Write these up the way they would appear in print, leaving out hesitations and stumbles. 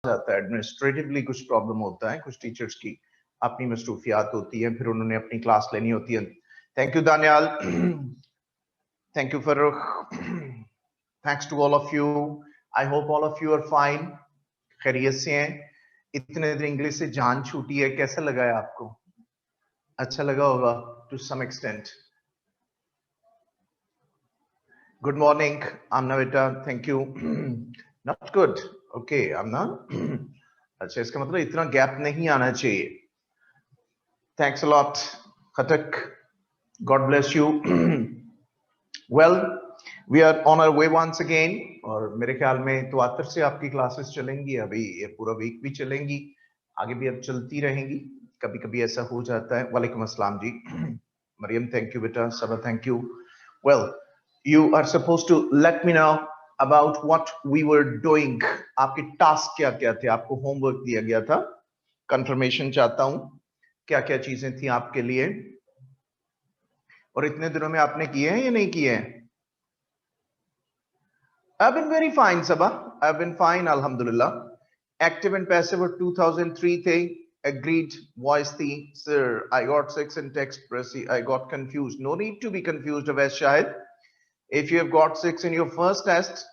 जाता है, एडमिनिस्ट्रेटिवली कुछ प्रॉब्लम होता है, कुछ टीचर्स की अपनी मसरूफियात होती है, फिर उन्होंने अपनी क्लास लेनी होती है. Thank you Daniyal, thank you for, thanks to all of you. I hope all of you are fine, खैरियत से हैं. इतने दिन इंग्लिश से जान छूटी है, कैसा लगा है आपको? अच्छा लगा होगा to some extent. Good morning Amna बेटा, thank you. Not good, okay Amna. अच्छा, इसका मतलब इतना गैप नहीं आना चाहिए. Thanks a lot Khattak, God bless you. Well, we are on our way once again. और मेरे ख्याल में तो आतर से आपकी क्लासेस चलेंगी, अभी ये पूरा वीक भी चलेंगी, आगे भी अब चलती रहेंगी. कभी कभी ऐसा हो जाता है. वालेकुम अस्सलाम जी. मरियम थैंक यू बेटा, Saba thank you. Well, you are supposed to let me know about what we were doing. आपके टास्क क्या क्या थे, आपको होमवर्क दिया गया था. कंफर्मेशन चाहता हूं क्या क्या चीजें थी आपके लिए, और इतने दिनों में आपने किए हैं या नहीं किए हैं? I've been very fine Sabah, I've been fine alhamdulillah. Active and passive 2003 थे. Agreed voice थी. Sir, I got 6 in text pressy, I got confused. No need to be confused Awais Shahid. If you have got 6 in your first test,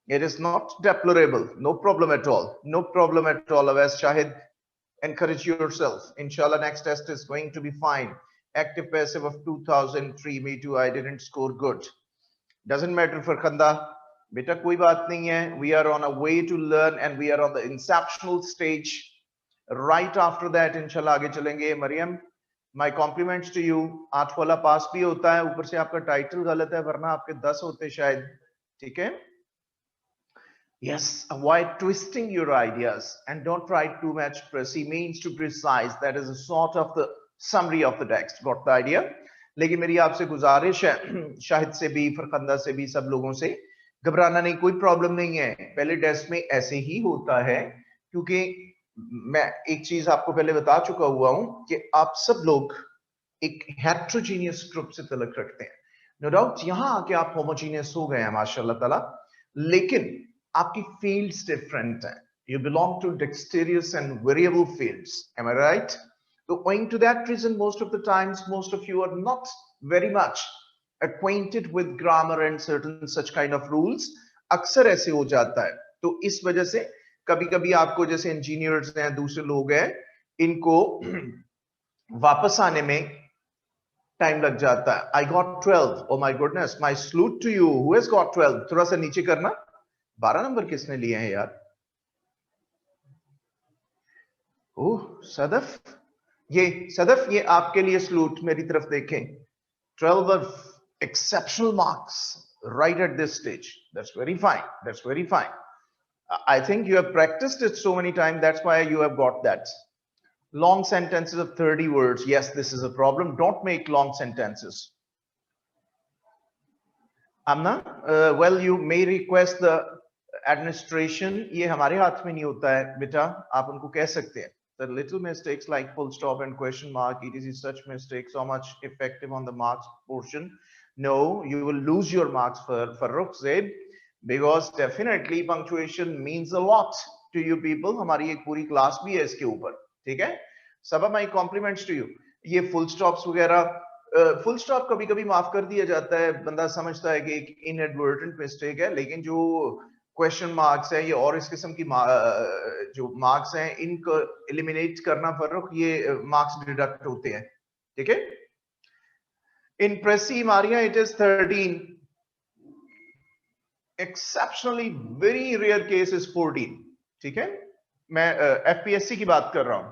it is not deplorable. No problem at all. No problem at all. Awais Shahid, encourage yourself. Inshallah, next test is going to be fine. Active passive of 2003. Me too. I didn't score good. Doesn't matter for Khanda. Beta koi baat nahi hai. We are on a way to learn and we are on the inceptional stage. Right after that, inshallah, आगे चलेंगे. Mariam, my compliments to you. 8 वाला पास भी होता है, ऊपर से आपका title गलत है, वरना आपके 10 होते शायद. ठीक है? Yes, avoid twisting your ideas and don't write too much. Preci means to precise. That is a sort of the summary of the text. Got the idea? लेकिन मेरी आपसे गुजारिश है, शाहिद से भी, फरखंदा से भी, सब लोगों से, घबराना नहीं, कोई प्रॉब्लम नहीं है. पहले टेस्ट में ऐसे ही होता है, क्योंकि मैं एक चीज आपको पहले बता चुका हुआ हूं कि आप सब लोग एक हेट्रोजीनियस ग्रुप से तलक रखते हैं. नो डाउट यहां आके आप होमोजीनियस हो गए हैं माशाल्लाह ताला, लेकिन आपकी फील्ड्स डिफरेंट हैं. You belong to dexterous and variable fields. Am I right? So owing to that reason, most of the times, most of you are not very much acquainted with grammar and certain such kind of rules. अक्सर ऐसे हो जाता है. तो इस वजह से कभी कभी आपको, जैसे इंजीनियर्स हैं, दूसरे लोग हैं, इनको वापस आने में टाइम लग जाता है. I got 12. Oh my goodness, my salute to you. Who has got 12? थोड़ा सा नीचे करना. 12 नंबर किसने लिए हैं यार? ओह सदफ, ये सदफ, ये आपके लिए सलूट. मेरी तरफ देखें. 12 of exceptional marks right at this stage. That's very fine. That's very fine. I think you have practiced it so many times. That's why you have got that. Long sentences of 30 words. Yes, this is a problem. Don't make long sentences. Amna, well, you may request the administration. ये हमारे हाथ में नहीं होता है बेटा, आप उनको कह सकते हैं. The little mistakes like full stop and question mark, etc. Such mistakes so much effective on the marks portion. No, you will lose your marks for Farrukh Zaid, because definitely punctuation means a lot to you people. हमारी एक पूरी class भी है इसके ऊपर. ठीक है? सबा, my compliments to you. ये full stops वगैरह, फुल स्टॉप कभी कभी माफ कर दिया जाता है, बंदा समझता है कि एक इनएडवर्टेंट मिस्टेक है, लेकिन जो क्वेश्चन मार्क्स है, ये और इस किस्म की जो मार्क्स हैं, इनको एलिमिनेट करना फर्क, ये मार्क्स डिडक्ट होते हैं. ठीक है? In precis Maria it is 13. Exceptionally very rare case is 14. ठीक है? मैं एफपीएससी की बात कर रहा हूं.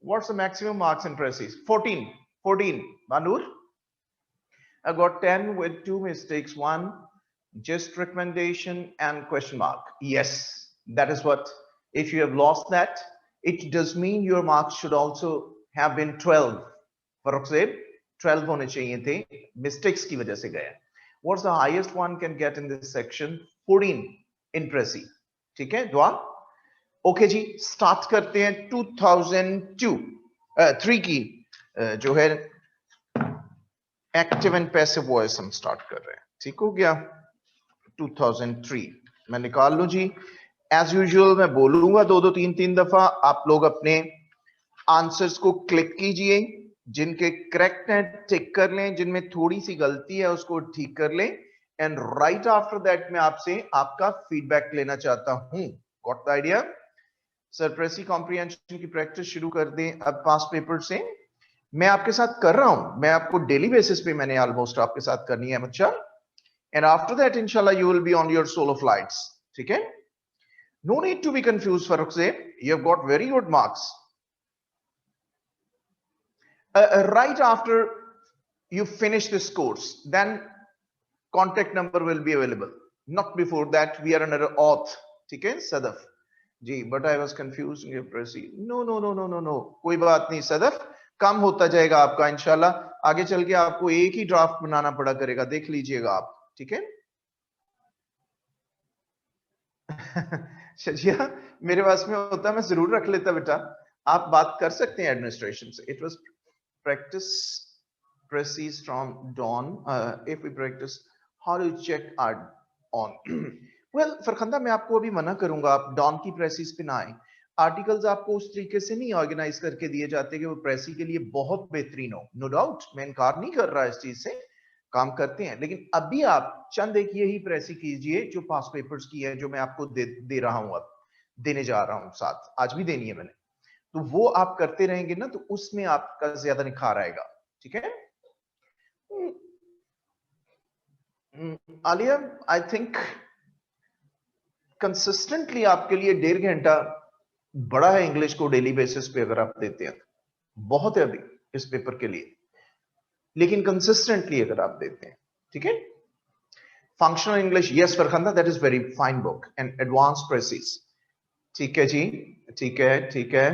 What's the maximum marks in precis? 14. 14. Manur, I got 10 with 2 mistakes. One, just recommendation and question mark. Yes, that is what. If you have lost that, it does mean your marks should also have been 12. Farrukh Zaid, 12 होने चाहिए थे, mistakes की वजह से गए. What's the highest one can get in this section? 14 in Prezi. ठीक है दुआ? ओके जी, स्टार्ट करते हैं 2003 की जो है एक्टिव एंड पैसिव वॉइस हम स्टार्ट कर रहे हैं. ठीक हो गया? 2003 मैं निकाल लूं जी. एज यूजुअल मैं बोलूंगा 2-2 3-3 दफा, आप लोग अपने आंसर्स को क्लिक कीजिए, जिनके करेक्ट है टिक कर लें, जिनमें थोड़ी सी गलती है उसको ठीक कर लें, एंड राइट आफ्टर दैट मैं आपसे आपका फीडबैक लेना चाहता हूं। Got the idea? Sir precis comprehension की प्रैक्टिस शुरू कर दें अब पास्ट पेपर से। मैं आपके साथ कर रहा हूं, मैं आपको डेली बेसिस पे मैंने ऑलमोस्ट आपके साथ करनी है बच्चा, एंड आफ्टर दैट इंशाल्लाह you will be on your solo flights. ठीक है, no need to be confuse for say you have got very good marks. Right after you finish this course, then contact number will be available. Not before that. We are under auth. ठीक है सदफ जी, but I was confused. No, no, no, no, no, no. कोई बात नहीं सदफ, कम होता जाएगा आपका इंशाल्लाह। आगे चल के आपको एक ही ड्राफ्ट बनाना पड़ा करेगा, देख लीजिएगा आप। ठीक है शजिया, मेरे पास में होता मैं जरूर रख लेता बेटा, आप बात कर सकते हैं एडमिनिस्ट्रेशन से। It was practice proceeds from dawn. If we practice, how do you check our on? Well, Farkhanda मैं आपको अभी मना करूंगा आप डॉन की प्रेसिस पे ना आए। आर्टिकल्स आपको उस तरीके से नहीं ऑर्गेनाइज करके दिए जाते कि वो प्रेसी के लिए बहुत बेहतरीन हो। नो डाउट, मैं इनकार नहीं कर रहा इस चीज से, काम करते हैं, लेकिन अभी आप चंद एक यही प्रेसी कीजिए जो पास पेपर्स की है, जो मैं आपको दे रहा हूं, अब देने जा रहा हूं, साथ आज भी देनी है मैंने, तो वो आप करते रहेंगे ना, तो उसमें आपका ज्यादा निखार आएगा। ठीक है आलिया, आई थिंक कंसिस्टेंटली आपके लिए 1.5 घंटा बड़ा है इंग्लिश को डेली बेसिस पे अगर आप देते हैं, बहुत है अभी इस पेपर के लिए, लेकिन कंसिस्टेंटली अगर आप देते हैं। ठीक है, functional English, yes Farkhanda, that is very fine book and advance precious. ठीक है जी, ठीक है, ठीक है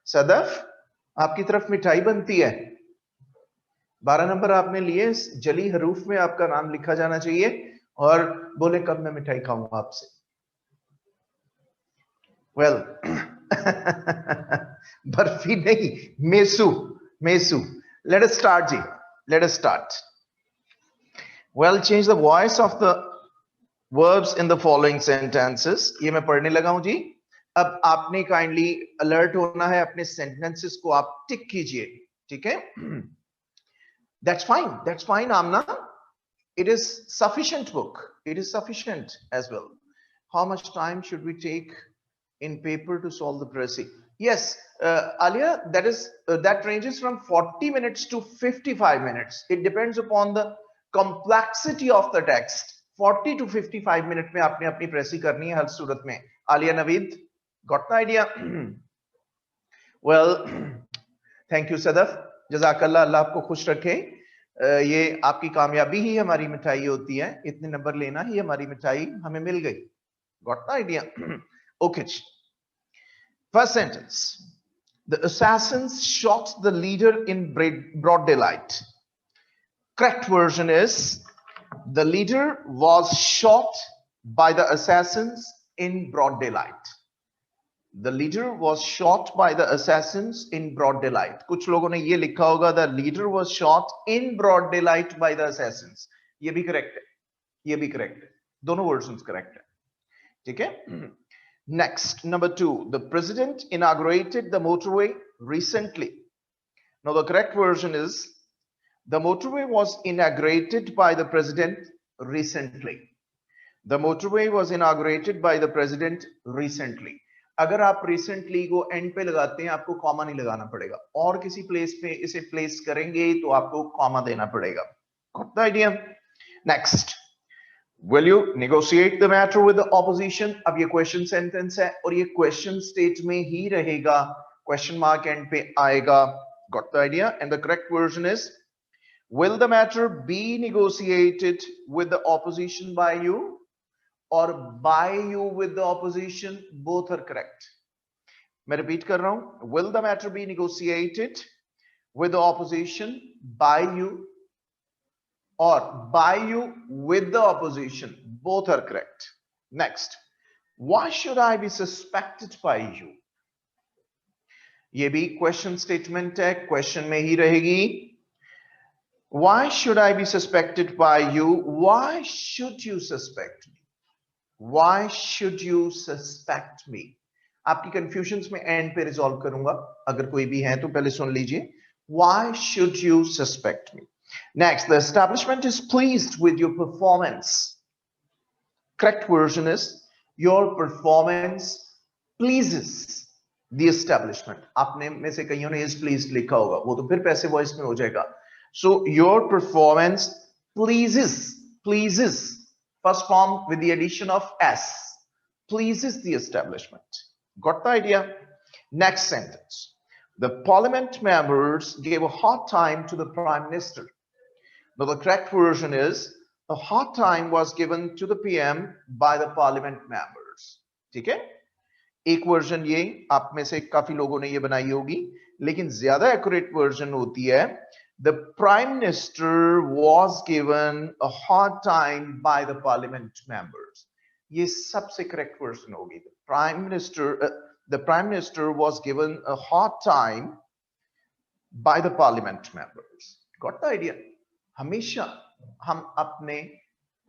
सदफ, आपकी तरफ मिठाई बनती है, 12 नंबर आपने लिए, जली हरूफ में आपका नाम लिखा जाना चाहिए, और बोले कब मैं मिठाई खाऊंगा आपसे। वेल बर्फी नहीं, मेसू, मेसू। लेट अस स्टार्ट जी, let us start. Well, change the voice of the verbs in the following sentences. ये मैं पढ़ने लगा हूं जी। अब आपने काइंडली अलर्ट होना है, अपने सेंटेंसेस को आप टिक कीजिए। ठीक है, that's fine Amna, it is sufficient book, it is sufficient as well. How much time should we take in paper to solve the pressing? Yes, Alia, that ranges from 40 minutes to 55 minutes. It depends upon the complexity of the text. 40 to 55 minute में आपने अपनी प्रेसी करनी है हर सूरत में। Alia Naveed, got the idea? Well, thank you Sadaf, जज़ाकल्लाह, अल्लाह आपको खुश रखे। ये आपकी कामयाबी ही हमारी मिठाई होती है, इतने नंबर लेना ही हमारी मिठाई हमें मिल गई। got the idea? Okay, first sentence, the assassins shot the leader in broad daylight. Correct version is the leader was shot by the assassins in broad daylight. The leader was shot by the assassins in broad daylight. कुछ लोगों ने ये लिखा होगा the leader was shot in broad daylight by the assassins. ये भी correct है, ये भी करेक्ट है, दोनों वर्जन्स करेक्ट है। ठीक है, next, number 2, the president inaugurated the motorway recently. Now the correct version is the motorway was inaugurated by the president recently. The motorway was inaugurated by the president recently. अगर आप recently को and पे लगाते हैं, आपको comma नहीं लगाना पड़ेगा, और किसी प्लेस पे इसे प्लेस करेंगे तो आपको कॉमा देना पड़ेगा। Got the idea? Next, will you negotiate the matter with the opposition? अब ये क्वेश्चन सेंटेंस है और ये क्वेश्चन स्टेट में ही रहेगा, क्वेश्चन मार्क एंड पे आएगा। Got the idea? And the correct version is, will the matter be negotiated with the opposition by you? और by you with the opposition, both are correct. मैं repeat कर रहा हूं, will the matter be negotiated with the opposition by you or by you with the opposition, both are correct. Next, why should I be suspected by you? ये भी question statement है, question में ही रहेगी। Why should I be suspected by you? Why should you suspect me? Why should you suspect me? आपकी confusions में and पे resolve करूंगा, अगर कोई भी है तो पहले सुन लीजिए. Why should you suspect me? Next, the establishment is pleased with your performance. Correct version is your performance pleases the establishment. आपने में से कईयों ने is pleased लिखा होगा, वो तो फिर पैसिव वॉइस में हो जाएगा. So your performance pleases first form with the addition of s, pleases the establishment. Got the idea? Next sentence. The parliament members gave a hard time to the prime minister. Now the correct version is a hard time was given to the PM by the parliament members. ठीक है? एक version ये आप में से काफी लोगों ने ये बनाई होगी, लेकिन ज्यादा एक्यूरेट वर्जन होती है the prime minister was given a hard time by the parliament members. ये सबसे करेक्ट वर्जन होगी. The prime minister was given a hard time by the parliament members. Got the idea? हमेशा हम अपने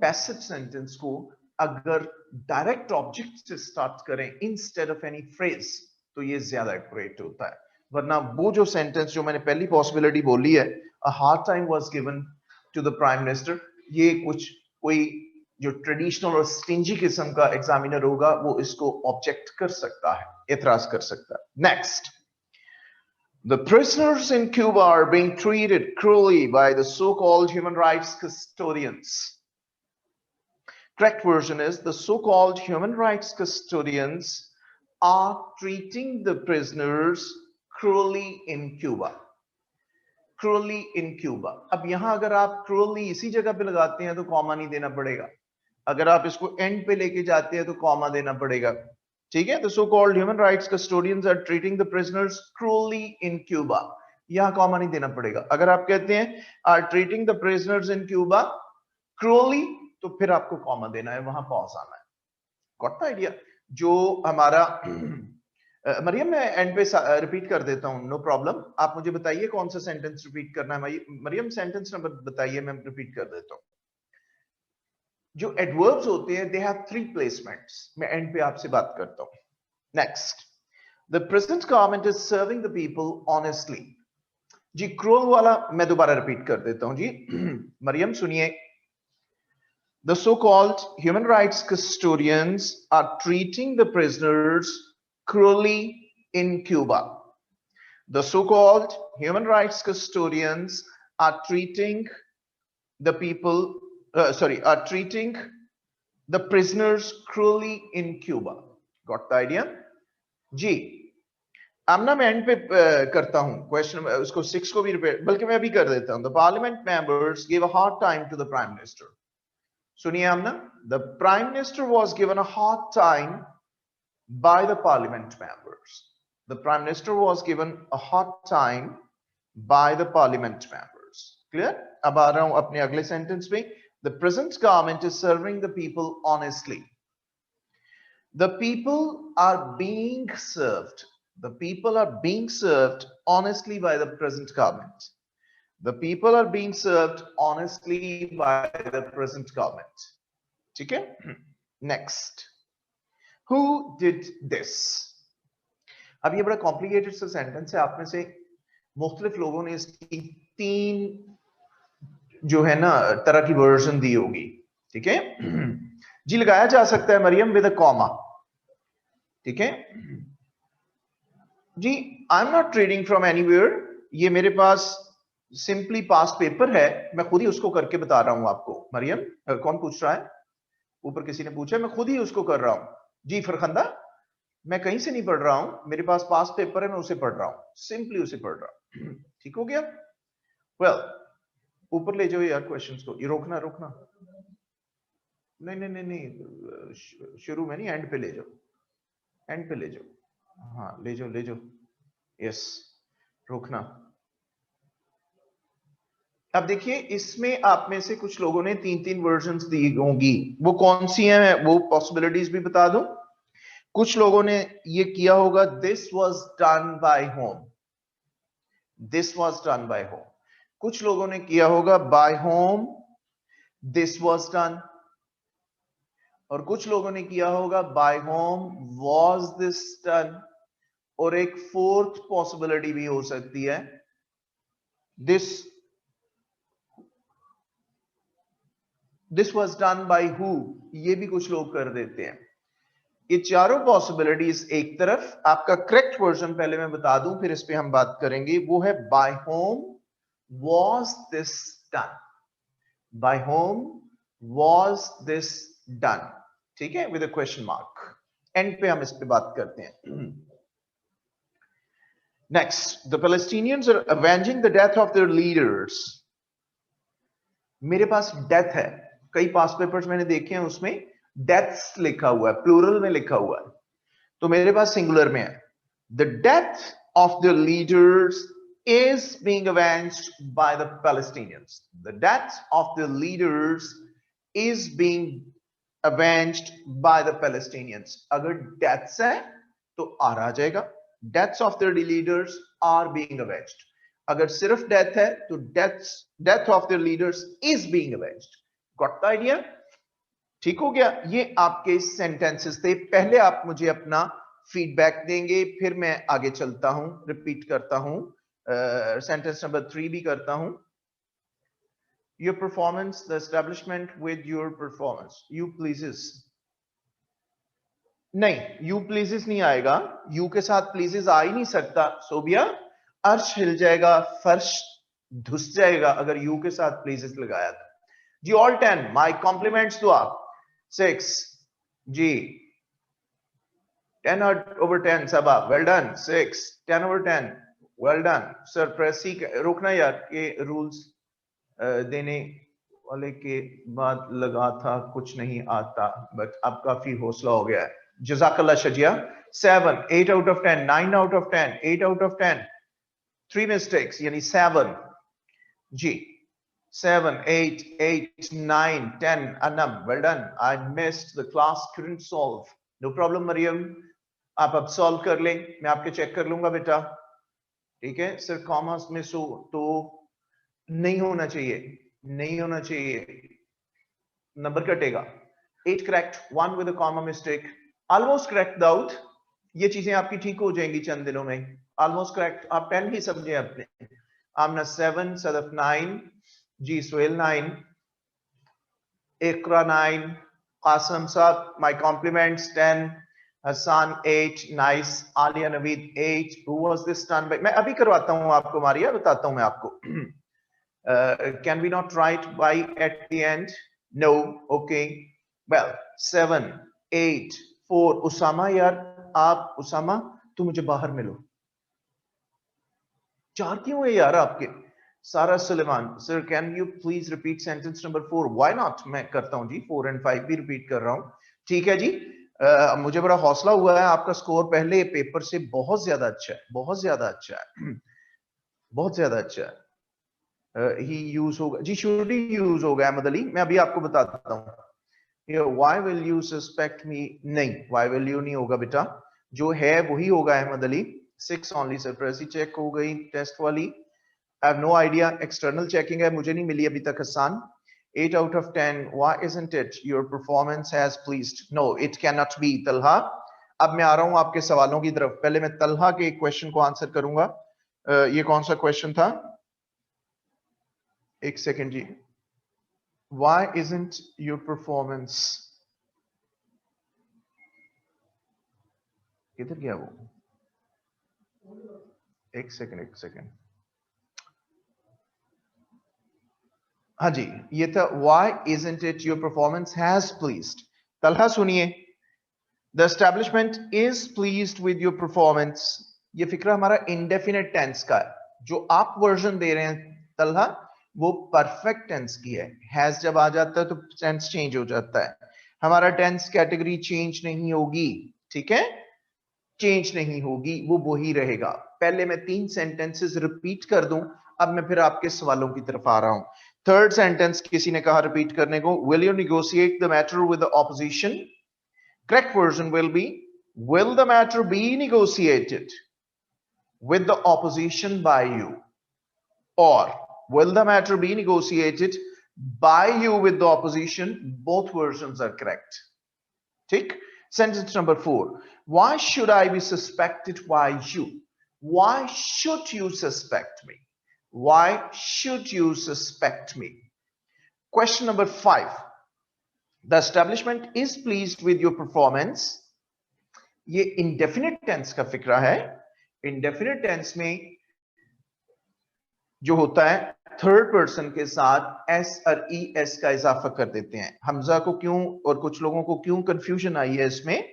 passive sentence को अगर direct object से start करें इंस्टेड ऑफ एनी फ्रेज तो ये ज्यादा एक्यूरेट होता है. वरना वो जो सेंटेंस जो मैंने पहली पॉसिबिलिटी बोली है, a hard time was given to the prime minister, ये कुछ कोई जो ट्रेडिशनल और स्टिंजी किस्म का एग्जामिनर होगा वो इसको ऑब्जेक्ट कर सकता है, एतराज कर सकता है. Next. The prisoners in Cuba are being treated cruelly by the so-called human rights custodians. Correct version is the so-called human rights custodians are treating the prisoners cruelly in Cuba. Cruelly in Cuba. अब यहां अगर आप cruelly इसी जगह पे लगाते हैं तो कॉमा नहीं देना पड़ेगा. अगर आप इसको एंड पे लेके जाते हैं तो कॉमा देना पड़ेगा. ठीक है? The so-called human rights custodians are treating the prisoners cruelly in Cuba. यहां कॉमा नहीं देना पड़ेगा. अगर आप कहते हैं are treating the prisoners in Cuba cruelly, तो फिर आपको कॉमा देना है, वहां पॉज आना है. Got the idea? जो हमारा मरियम मैं एंड पे रिपीट कर देता हूं, नो प्रॉब्लम. आप मुझे बताइए कौन सा सेंटेंस रिपीट करना है. मरियम सेंटेंस नंबर बताइए, मैं रिपीट कर देता हूं. जो एडवर्ब्स होते हैं दे हैव 3 प्लेसमेंट्स. मैं एंड पे आपसे बात करता हूं. Next. The present government is serving the people honestly. जी क्रूअल वाला मैं दोबारा रिपीट कर देता हूं. जी मरियम सुनिए. The so called human rights custodians are treating the prisoners cruelly in Cuba. The so-called human rights custodians are treating the people are treating the prisoners cruelly in Cuba. Got the idea? जी आमना मैं end पे करता हूं question, उसको 6 को भी repeat, बल्कि मैं अभी कर देता हूं. The parliament members gave a hard time to the prime minister. सुनिए आमना. The prime minister was given a hard time by the parliament members. The prime minister was given a hard time by the parliament members. Clear? अब आ रहा हूं अपने अगले sentence में. The present government is serving the people honestly. The people are being served. The people are being served honestly by the present government. The people are being served honestly by the present government. ठीक है? Next. Who did this? अब ये बड़ा complicated सा sentence है. आप में से मुख्तलिफ लोगों ने इसकी 3 जो है ना तरह की वर्जन दी होगी. ठीक है जी. लगाया जा सकता है मरियम विद अ कॉमा. ठीक है जी. I am not reading from anywhere. ये मेरे पास सिंपली पास्ट पेपर है, मैं खुद ही उसको करके बता रहा हूं आपको. मरियम कौन पूछ रहा है? ऊपर किसी ने पूछा, मैं खुद ही उसको कर रहा हूं. जी फरखंदा, मैं कहीं से नहीं पढ़ रहा हूं, मेरे पास पास पेपर है, मैं उसे पढ़ रहा हूं, सिंपली उसे पढ़ रहा हूं. ठीक हो गया? वेल ऊपर ले जाओ यार क्वेश्चंस को. ये रोकना नहीं नहीं नहीं नहीं, शुरू में नहीं, एंड पे ले जाओ. एंड पे ले जाओ. हाँ ले जाओ. यस, रोकना. अब देखिए इसमें आप में से कुछ लोगों ने 3 वर्जन्स दी होंगी. वो कौन सी हैं वो पॉसिबिलिटीज भी बता दूं. कुछ लोगों ने ये किया होगा this was done by home. This was done by home. कुछ लोगों ने किया होगा by home this was done. और कुछ लोगों ने किया होगा by whom was this done, और एक फोर्थ पॉसिबिलिटी भी हो सकती है this was done by who, ये भी कुछ लोग कर देते हैं। ये चारों पॉसिबिलिटीज एक तरफ, आपका करेक्ट वर्जन पहले मैं बता दूं फिर इस पे हम बात करेंगे, वो है by whom was this done, by whom was this done, ठीक है, with a question mark। And पे हम इस पे बात करते हैं। Next, the Palestinians are avenging the death of their leaders. मेरे पास डेथ है, कई पास पेपर्स मैंने देखे हैं उसमें डेथ्स लिखा हुआ है, प्लूरल में लिखा हुआ है, तो मेरे पास सिंगुलर में है। The death of the leaders is being avenged by the Palestinians. The death of the leaders is being avenged by the Palestinians. अगर डेथ्स है तो आर आ जाएगा, deaths of the leaders are being avenged। अगर सिर्फ death है तो death of the leaders is being avenged। Got the idea? ठीक हो गया। ये आपके सेंटेंसेस थे। पहले आप मुझे अपना फीडबैक देंगे, फिर मैं आगे चलता हूं, रिपीट करता हूं, सेंटेंस नंबर 3 भी करता हूं। Your performance, the establishment with your performance, you pleases, नहीं, you pleases नहीं आएगा, you के साथ pleases आ ही नहीं सकता। सोबिया, अर्श हिल जाएगा, फर्श धुस जाएगा अगर you के साथ pleases लगाया था। जी all 10, my compliments to आप 6 जी 10 over 10 Saba, well done 6 10 over 10 well done sir. Precis रोकना यार, ये रूल्स देने वाले के बाद लगा था कुछ नहीं आता, बट अब काफी हौसला हो गया है। जज़ाकल्लाह शजिया। 7 8 out of 10 9 out of 10 8 out of 10 3 mistakes यानी 7 जी 7 8 8 9 10 Anam, well done। I missed the class, couldn't solve, no problem Maryam, आप अब सॉल्व कर लें, मैं आपके चेक कर लूंगा बेटा, ठीक है सर। कॉमर्स में सो तो नहीं होना चाहिए, नहीं होना चाहिए, नंबर कटेगा। 8 correct, 1 with a comma mistake, almost correct Dawood, ये चीजें आपकी ठीक हो जाएंगी चंद दिनों में, ऑलमोस्ट करेक्ट। आप 10 ही समझे अपने। आमना 7 सदफ 9 जी सोहेल 9 इकरा 9 कासम साहब my compliments 10 Hasan 8 nice Aliya Naveed 8 who was this done by, मैं अभी करवाता हूं आपको मारिया, बताता हूं मैं आपको। can we not write by at the end? No, okay, well 7 8 4 Usama यार, आप उसामा तुम मुझे बाहर मिलो। 4 क्यों है यार आपके? Sara Suleman sir can you please repeat sentence number 4? Why not, मैं करता हूं जी, 4 and 5 भी रिपीट कर रहा हूं, ठीक है जी। मुझे बड़ा हौसला हुआ है, आपका स्कोर पहले पेपर से बहुत ज्यादा अच्छा है, बहुत ज्यादा अच्छा है, बहुत ज्यादा अच्छा है। ही यूज होगा जी, शुड ही यूज होगा अहमद अली, मैं अभी आपको बता देता हूँ। व्हाई विल यू सस्पेक्ट मी, नहीं व्हाई विल यू नहीं होगा बेटा, जो है वही होगा Ahmad Ali. 6 only surprise check हो गई टेस्ट वाली, I have no idea, external checking है, मुझे नहीं मिली अभी तक Hasan. 8 out of 10 why isn't it your performance has pleased? No, it cannot be Talha. अब मैं आ रहा हूं आपके सवालों की तरफ, पहले मैं तलहा के क्वेश्चन को आंसर करूंगा। ये कौन सा क्वेश्चन था, एक सेकंड जी। Why isn't your performance, किधर गया वो, एक सेकंड, हाँ जी ये था why isn't it your performance has pleased। Talha सुनिए, the establishment is pleased with your performance, ये फिक्रा हमारा indefinite tense का है, जो आप वर्जन दे रहे हैं तलहा वो परफेक्ट टेंस की है। हैज जब आ जाता है तो टेंस चेंज हो जाता है, हमारा टेंस कैटेगरी चेंज नहीं होगी, ठीक है, चेंज नहीं होगी, वो वही रहेगा। पहले मैं 3 सेंटेंसेस रिपीट कर दूं, अब मैं फिर आपके सवालों की तरफ आ रहा हूं। थर्ड सेंटेंस किसी ने कहा रिपीट करने को, will you negotiate the matter with the opposition? Correct version will be will the matter be negotiated with the opposition by you, or will the matter be negotiated by you with the opposition? Both versions are correct, ठीक. Sentence number 4. Why should I be suspected by you? Why should you suspect me? Why should you suspect me? Question number 5. The establishment is pleased with your performance. ये indefinite tense का फिक्रा है. Indefinite tense में जो होता है third person के साथ S और ई एस का इजाफा कर देते हैं. हमजा को क्यों और कुछ लोगों को क्यों कंफ्यूजन आई है इसमें?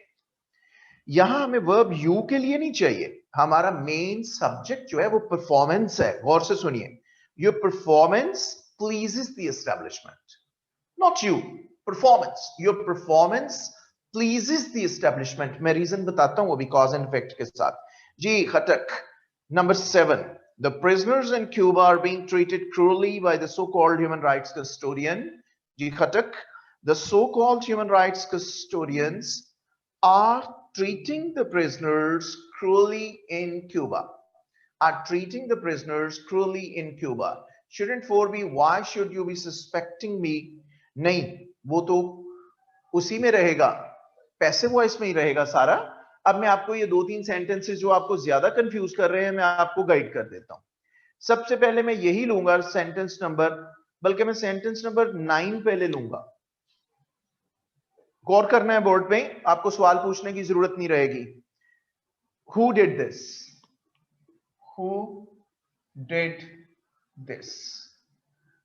यहां हमें वर्ब यू के लिए नहीं चाहिए. हमारा मेन सब्जेक्ट जो है वो परफॉर्मेंस है. गौर से सुनिए. Your performance pleases the establishment, not you. Performance, your performance pleases the establishment. मैं रीजन बताता हूं वो भी कॉज एंड इफेक्ट के साथ. जी खटक. Number 7. The prisoners in Cuba are being treated cruelly by the so-called human rights custodian. Ji Khatak. The so-called human rights custodians are treating the prisoners cruelly in Cuba. Are treating the prisoners cruelly in Cuba. Shouldn't 4 be why should you be suspecting me? नहीं, वो तो उसी में रहेगा, passive voice में ही रहेगा सारा. अब मैं आपको ये 2-3 सेंटेंसेस जो आपको ज्यादा कंफ्यूज कर रहे हैं मैं आपको गाइड कर देता हूं. सबसे पहले मैं यही लूंगा सेंटेंस नंबर, बल्कि मैं सेंटेंस नंबर 9 पहले लूंगा. गौर करना है बोर्ड पे, आपको सवाल पूछने की जरूरत नहीं रहेगी. Who did this? Who did this?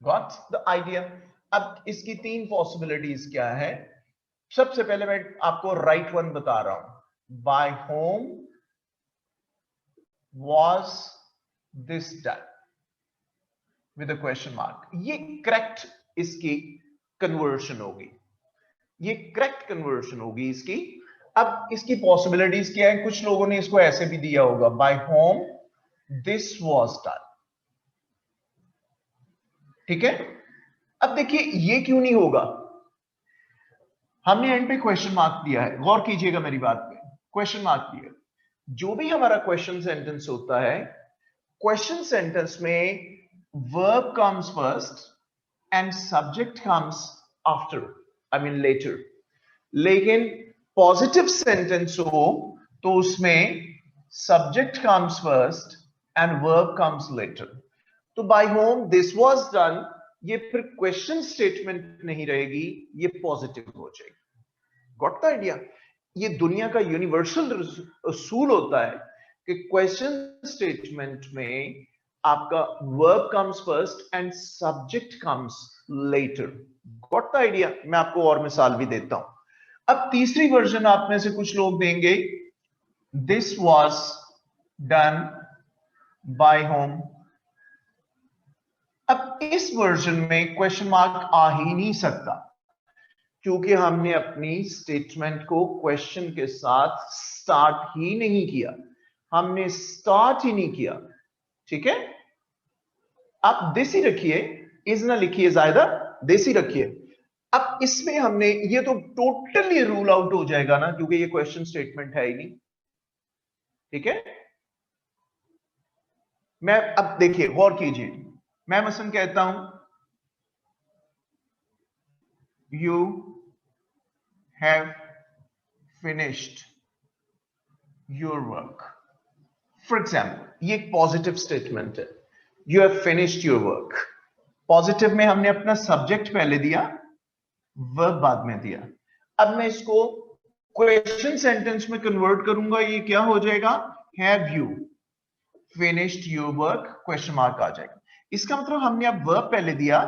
Got the idea? अब इसकी 3 पॉसिबिलिटीज क्या है? सबसे पहले मैं आपको राइट वन बता रहा हूं. By whom was this done? With a question mark. ये करेक्ट इसकी कन्वर्शन होगी. ये करेक्ट कन्वर्शन होगी इसकी. अब इसकी पॉसिबिलिटीज क्या है? कुछ लोगों ने इसको ऐसे भी दिया होगा, by whom this was done. ठीक है. अब देखिए ये क्यों नहीं होगा? हमने एंड पे क्वेश्चन मार्क दिया है. गौर कीजिएगा मेरी बात पे. क्वेश्चन मार्क दिया. जो भी हमारा क्वेश्चन सेंटेंस होता है, क्वेश्चन सेंटेंस में verb comes first and subject comes after, I mean later. लेकिन पॉजिटिव सेंटेंस हो तो उसमें subject comes first and verb comes later. तो by home this was done, ये फिर क्वेश्चन स्टेटमेंट नहीं रहेगी, ये पॉजिटिव हो जाएगी. Got the idea? ये दुनिया का यूनिवर्सल असूल होता है कि क्वेश्चन स्टेटमेंट में आपका verb comes first and subject comes letter. Got the idea? मैं आपको और मिसाल भी देता हूं. अब तीसरी वर्जन आप में से कुछ लोग देंगे, this was done by home. अब इस वर्जन में क्वेश्चन मार्क आ ही नहीं सकता, क्योंकि हमने अपनी स्टेटमेंट को क्वेश्चन के साथ स्टार्ट ही नहीं किया. हमने स्टार्ट ही नहीं किया. ठीक है. आप देसी रखिए, इज ना लिखिए, ज्यादा देसी रखिए. अब इसमें हमने ये तो टोटली रूल आउट हो जाएगा ना, क्योंकि ये क्वेश्चन स्टेटमेंट है ही नहीं. ठीक है. मैं अब देखिए, गौर कीजिए. मैं मसलन कहता हूं you have finished your work. For example, ये एक पॉजिटिव स्टेटमेंट है. You have finished your work. Positive में हमने अपना सब्जेक्ट पहले दिया, वर्ब बाद में दिया. अब मैं इसको क्वेश्चन सेंटेंस में कन्वर्ट करूंगा. ये क्या हो जाएगा? Have you finished your work? Question mark आ जाएगा. इसका मतलब हमने अब वर्ब पहले दिया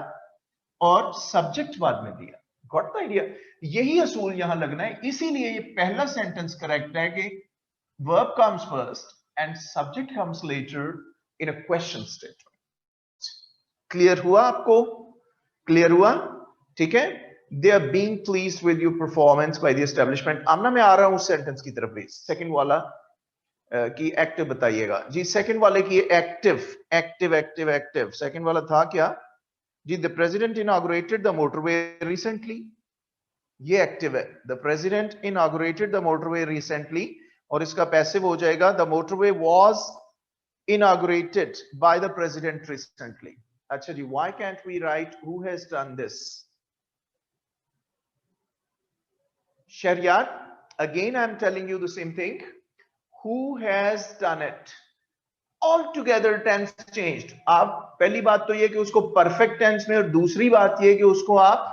और सब्जेक्ट बाद में दिया. Got the idea? यही असूल यहां लगना है. इसीलिए ये पहला सेंटेंस करेक्ट है कि verb comes first and subject comes later in a question statement. Clear हुआ आपको? क्लियर हुआ? ठीक है. They are being pleased with your performance by the establishment. Amna मैं आ रहा हूं उस सेंटेंस की तरफ भी. सेकंड वाला की एक्टिव बताइएगा जी. सेकंड वाले की active active active active. Second वाला था क्या जी? The president inaugurated the motorway recently. ये एक्टिव है. The president inaugurated the motorway recently, और इसका पैसिव हो जाएगा the motorway was inaugurated by the president recently. अच्छा जी. Why can't we write who has done this? Sharyar, again I'm telling you the same thing. Who has done it? Altogether tense changed. आप पहली बात तो ये कि उसको perfect tense में, और दूसरी बात ये कि उसको आप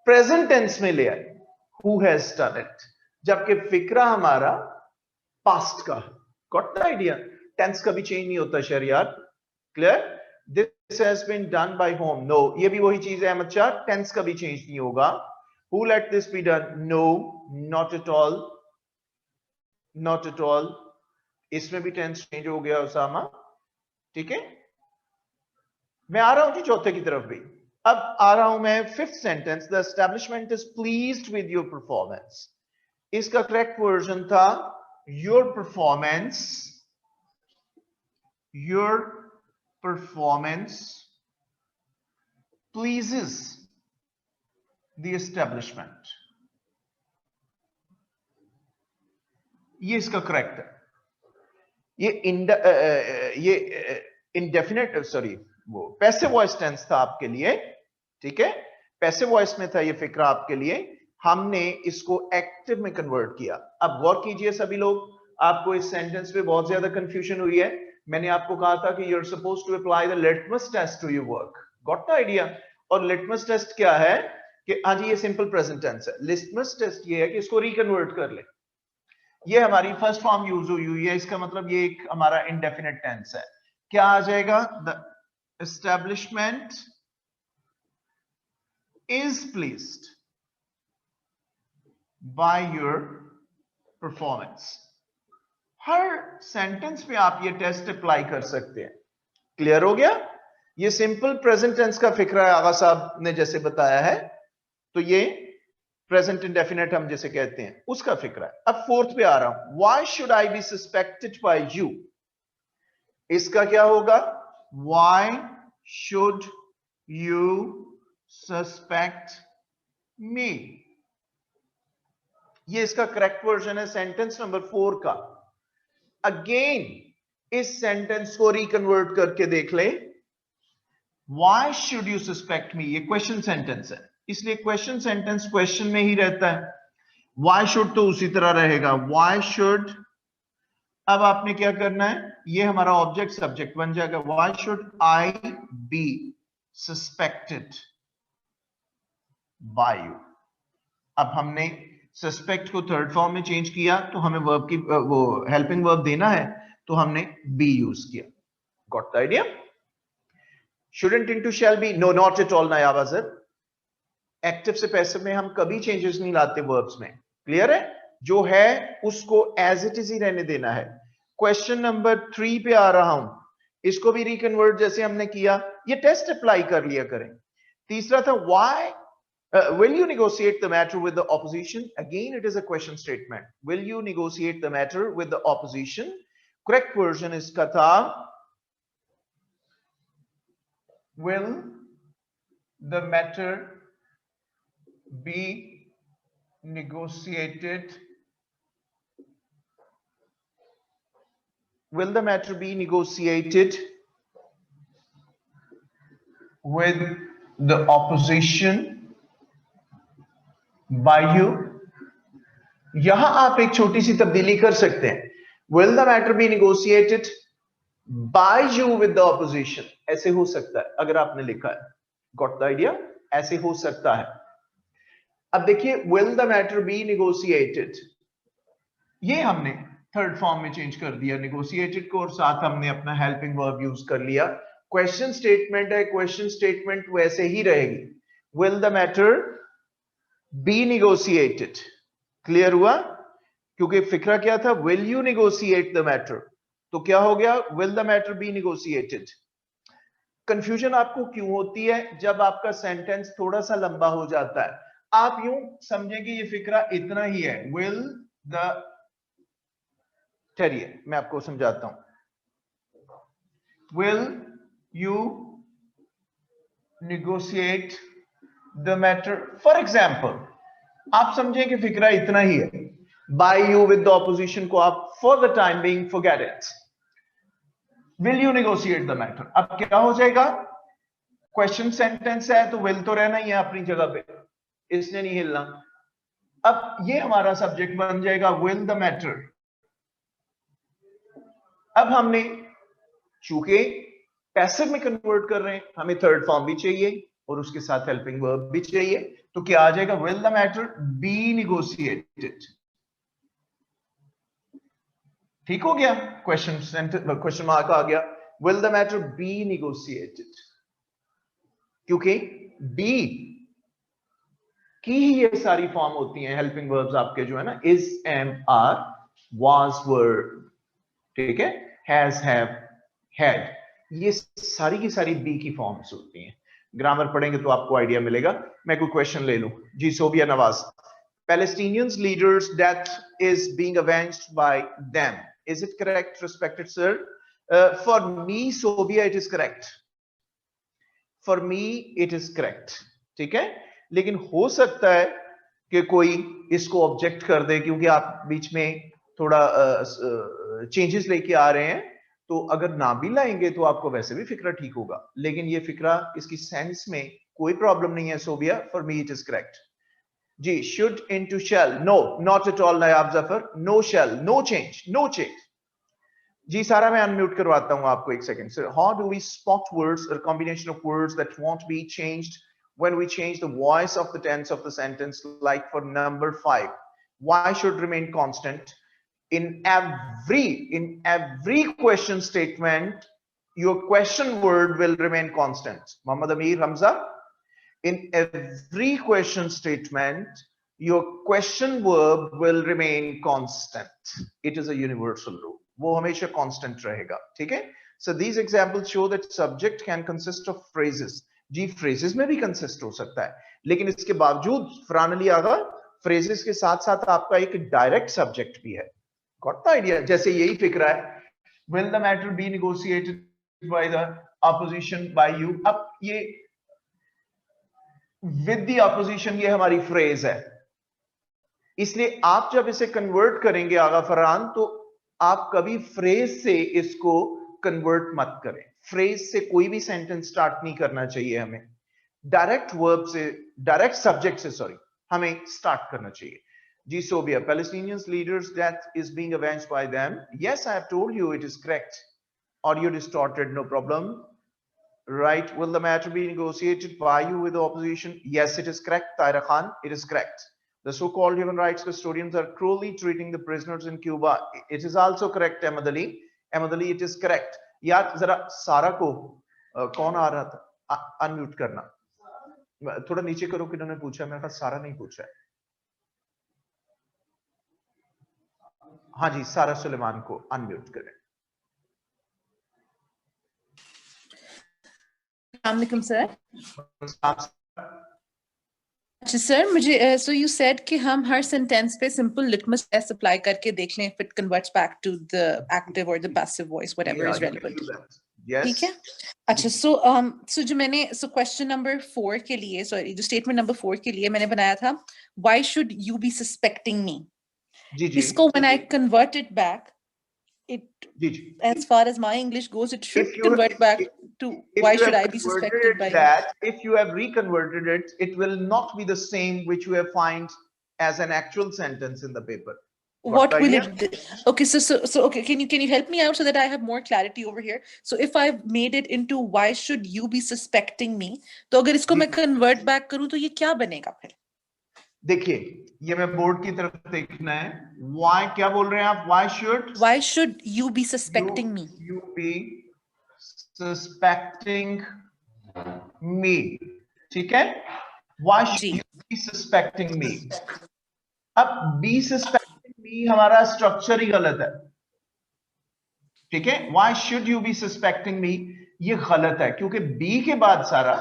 present tense में ले आए. Who has done it? जबकि फिक्रा हमारा past का. Got the idea? Tense कभी change नहीं होता Shahryar. Clear? This has been done by whom? No. ये भी वही चीज है अहमद शाह. Tense कभी change नहीं होगा. Who let this be done? No, not at all. Not at all. इसमें भी टेंस चेंज हो गया उसामा. ठीक है, मैं आ रहा हूं जी चौथे की तरफ भी. अब आ रहा हूं मैं fifth sentence. The establishment is pleased with your performance. इसका करेक्ट वर्जन था your performance. Your performance pleases the establishment. ये इसका करेक्ट है. ये इंडेफिनेट, सॉरी, वो पैसिव वॉइस टेंस था आपके लिए. ठीक है, पैसिव वॉइस में था ये फिक्रा आपके लिए. हमने इसको एक्टिव में कन्वर्ट किया. अब गौर कीजिए सभी लोग, आपको इस सेंटेंस पे बहुत ज्यादा कंफ्यूजन हुई है. मैंने आपको कहा था कि you are supposed to apply the litmus test to your work. Got the idea? और लिटमस टेस्ट क्या है कि हाँ जी ये सिंपल प्रेजेंट टेंस है. लिटमस टेस्ट ये है कि इसको रिकन्वर्ट कर ले. ये हमारी फर्स्ट फॉर्म यूज हुई है. इसका मतलब ये एक हमारा इंडेफिनिट टेंस है. क्या आ जाएगा? The establishment is pleased by your performance. Her sentence पे आप ये टेस्ट अप्लाई कर सकते हैं. क्लियर हो गया? ये सिंपल प्रेजेंट टेंस का फिक्रा है, आगा साहब ने जैसे बताया है. तो ये प्रेजेंट इंडेफिनेट हम जैसे कहते हैं उसका फिक्रा है. अब फोर्थ पे आ रहा हूं. Why should I be suspected by you. इसका क्या होगा? Why should you suspect me. ये इसका करेक्ट वर्जन है सेंटेंस नंबर 4 का. अगेन इस सेंटेंस को रिकन्वर्ट करके देख ले. Why should you suspect me, ये क्वेश्चन सेंटेंस है, इसलिए क्वेश्चन सेंटेंस क्वेश्चन में ही रहता है. व्हाई शुड तो उसी तरह रहेगा. व्हाई शुड, अब आपने क्या करना है, ये हमारा ऑब्जेक्ट सब्जेक्ट बन जाएगा. Why should I be suspected by you. अब हमने सस्पेक्ट को थर्ड फॉर्म में चेंज किया तो हमें वर्ब की वो हेल्पिंग वर्ब देना है, तो हमने बी यूज किया. Got the idea? Shouldn't into shall be, no not at all. नया वजर एक्टिव से पैसिव में हम कभी चेंजेस नहीं लाते वर्ब्स में. क्लियर है? जो है उसको एज इट इज ही रहने देना है. क्वेश्चन नंबर 3 पे आ रहा हूं. इसको भी रिकन्वर्ट जैसे हमने किया, ये टेस्ट अप्लाई कर लिया करें. तीसरा था why will you negotiate the matter with the opposition. Again it is a question statement. Will you negotiate the matter with the opposition. Correct version इसका था will the matter be negotiated. Will the matter be negotiated with the opposition by you. यहां आप एक छोटी सी तब्दीली कर सकते हैं. Will the matter be negotiated by you with the opposition. ऐसे हो सकता है अगर आपने लिखा है. Got the idea? ऐसे हो सकता है. अब देखिए will the matter be negotiated, ये हमने थर्ड फॉर्म में चेंज कर दिया negotiated को, और साथ हमने अपना हेल्पिंग वर्ब यूज कर लिया. क्वेश्चन स्टेटमेंट है, क्वेश्चन स्टेटमेंट वैसे ही रहेगी. Will the matter be negotiated. Clear हुआ? क्योंकि फिक्रा क्या था? Will you negotiate the matter. तो क्या हो गया? Will the matter be negotiated. Confusion आपको क्यों होती है? जब आपका सेंटेंस थोड़ा सा लंबा हो जाता है. आप यूं समझें कि ये फिक्रा इतना ही है. Will the, ठहरिए मैं आपको समझाता हूं. Will you negotiate the matter. For example, आप समझें कि फिक्रा इतना ही है. By you with the opposition को आप for the time being forget it. Will you negotiate the matter. अब क्या हो जाएगा? क्वेश्चन सेंटेंस है तो will तो रहना ही है अपनी जगह पे, इसने नहीं हिलना. अब ये हमारा सब्जेक्ट बन जाएगा विल द मैटर। अब हमने चूंकि पैसिव में कन्वर्ट कर रहे हैं, हमें थर्ड फॉर्म भी चाहिए और उसके साथ हेल्पिंग वर्ब भी चाहिए, तो क्या आ जाएगा? Will the matter be negotiated. ठीक हो गया? क्वेश्चन मार्क आ गया। Will the matter be negotiated, क्योंकि बी की ही ये सारी फॉर्म होती हैं हेल्पिंग वर्ब्स आपके, जो है ना, इज, एम, आर, वाज, वर, ठीक है, हैज, हैव, हैड, ये सारी की सारी बी की फॉर्म्स होती हैं। ग्रामर पढ़ेंगे तो आपको आइडिया मिलेगा। मैं कोई क्वेश्चन ले लूं जी। Sobia Nawaz, Palestinians leaders death is being avenged by them. Is it correct, respected sir? For me, Sobia, it is correct. For me, it is correct. ठीक है, लेकिन हो सकता है कि कोई इसको ऑब्जेक्ट कर दे, क्योंकि आप बीच में थोड़ा चेंजेस लेके आ रहे हैं, तो अगर ना भी लाएंगे तो आपको वैसे भी फिक्रा ठीक होगा, लेकिन ये फिक्रा, इसकी सेंस में कोई प्रॉब्लम नहीं है Sobia. For me it is correct जी। should into shall, no, not at all Nayab Zafar, no shall, no change, no change जी। सारा मैं अनम्यूट करवाता हूं आपको एक second sir. how do we spot words or combination of words that won't be changed when we change the voice of the tense of the sentence, like for number 5, why should remain constant? In every question statement, your question word will remain constant. Muhammad Amir Hamza, in every question statement, your question verb will remain constant. It is a universal rule. वो हमेशा constant रहेगा, ठीक है? So these examples show that subject can consist of phrases. Ji, phrases में भी consist हो सकता है, लेकिन इसके बावजूद फरहान अली आगा, phrases के साथ साथ आपका एक direct subject भी है। Got the idea? जैसे यही फिक्रा है, will the matter be negotiated by the opposition by you? अब ये विद द ऑपोजिशन, ये हमारी फ्रेज है, इसलिए आप जब इसे कन्वर्ट करेंगे आगा फरहान, तो आप कभी फ्रेज से इसको कन्वर्ट मत करें। फ्रेज से कोई भी सेंटेंस स्टार्ट नहीं करना चाहिए हमें, डायरेक्ट वर्ब से, डायरेक्ट सब्जेक्ट से, सॉरी, हमें स्टार्ट करना चाहिए जी। Sobia, Palestinians leaders death is being avenged by them. Yes, I have told you it is correct. Audio distorted, no problem. Right, will the matter be negotiated by you with the opposition? Yes, it is correct. Taira Khan, it is correct. The so-called human rights custodians are cruelly treating the prisoners in Cuba. It is also correct, Ahmed Ali. Ahmed Ali, it is correct. यार जरा सारा को कौन आ रहा था, unmute करना, थोड़ा नीचे करो, किन्होंने पूछा? मेरे पास सारा नहीं पूछा है। हाँ जी, सारा सुलेमान को अनम्यूट करें। Assalamualaikum sir. अच्छा सर, मुझे so you said कि हम हर सेंटेंस पे सिंपल लिटमस टेस्ट अप्लाई करके देख लें if it converts back to the active or the passive voice, whatever is relevant. Yes. ठीक है। अच्छा, so जो मैंने question number 4 के लिए, sorry, जो statement number 4 के लिए मैंने बनाया था, why should you be suspecting me? जी जी। इसको when I convert it back, it, ji ji, as far as my English goes, it should convert back to why should I be suspected by that? If you have reconverted it, it will not be the same which you have find as an actual sentence in the paper. What will it? Okay, so okay, can you help me out so that I have more clarity over here? So if I've made it into why should you be suspecting me, तो अगर इसको मैं convert back करूँ तो ये क्या बनेगा फिर? देखिए, ये मैं बोर्ड की तरफ देखना है। Why क्या बोल रहे हैं आप? Why should you be suspecting me? You be suspecting me, ठीक है? Why should you be suspecting me? अब be suspecting me हमारा स्ट्रक्चर ही गलत है, ठीक है? Why should you be suspecting me? ये गलत है, क्योंकि be के बाद सारा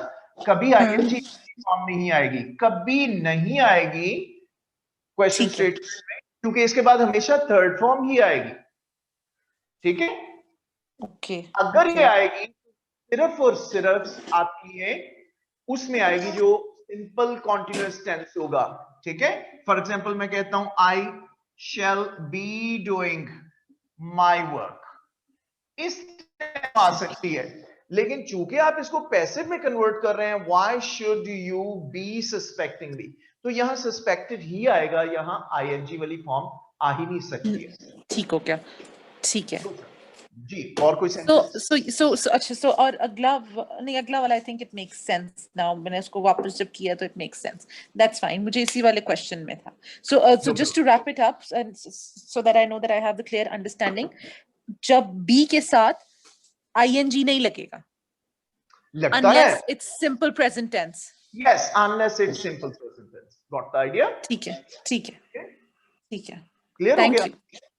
कभी ing फॉर्म नहीं आएगी, कभी नहीं आएगी क्वेश्चन स्टेटमेंट में, क्योंकि इसके बाद हमेशा थर्ड फॉर्म ही आएगी, ठीक है? ओके। अगर ये आएगी सिर्फ और सिर्फ आपकी ये उसमें आएगी जो सिंपल कॉन्टिन्यूअस टेंस होगा, ठीक है? फॉर एग्जांपल मैं कहता हूं I shall be doing my work, इस आ सकती है, लेकिन चूंकि आप इसको पैसिव में कन्वर्ट कर रहे हैं, why should you be suspecting me, तो यहाँ सस्पेक्टेड ही आएगा, यहाँ आईएनजी वाली फॉर्म आ ही नहीं सकती है। ठीक हो गया, ठीक है। जी, और कोई So, सेंटेंस? अच्छा, so और अगला वाला I think it makes sense now. मैंने उसको वापस जब किया तो it makes sense. That's fine. मुझे इसी वाले question में था. So just to wrap it up and so that I know that I have the clear understanding. जब B के साथ ing नहीं लगेगा. लगता है? Unless it's simple present tense. Yes, unless it's simple present tense. Got the idea? ठीक है, ठीक है, ठीक है. Clear हो Thank गया? you.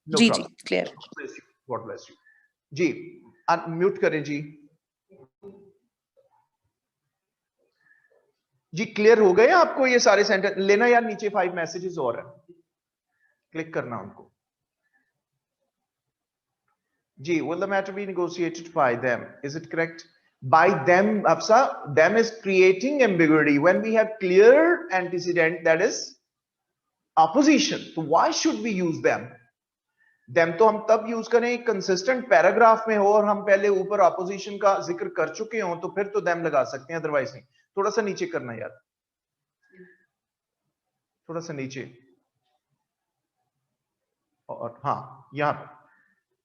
No जी problem. जी, clear. God bless you. God bless you. जी, अनम्यूट करें जी। जी क्लियर हो गए आपको ये सारे सेंटेंस? लेना यार, नीचे 5 मैसेजेस और है, क्लिक करना उनको। जी, will the matter be negotiated by them? Is it correct? By them, Afsa, them is creating ambiguity. When we have clear antecedent, that is opposition. So why should we use them? Them तो हम तब use करें consistent paragraph में हो और हम पहले ऊपर ऑपोजिशन का जिक्र कर चुके हो, तो फिर तो them लगा सकते हैं, अदरवाइज नहीं। थोड़ा सा नीचे करना यार, थोड़ा सा नीचे, और हाँ यहां पर,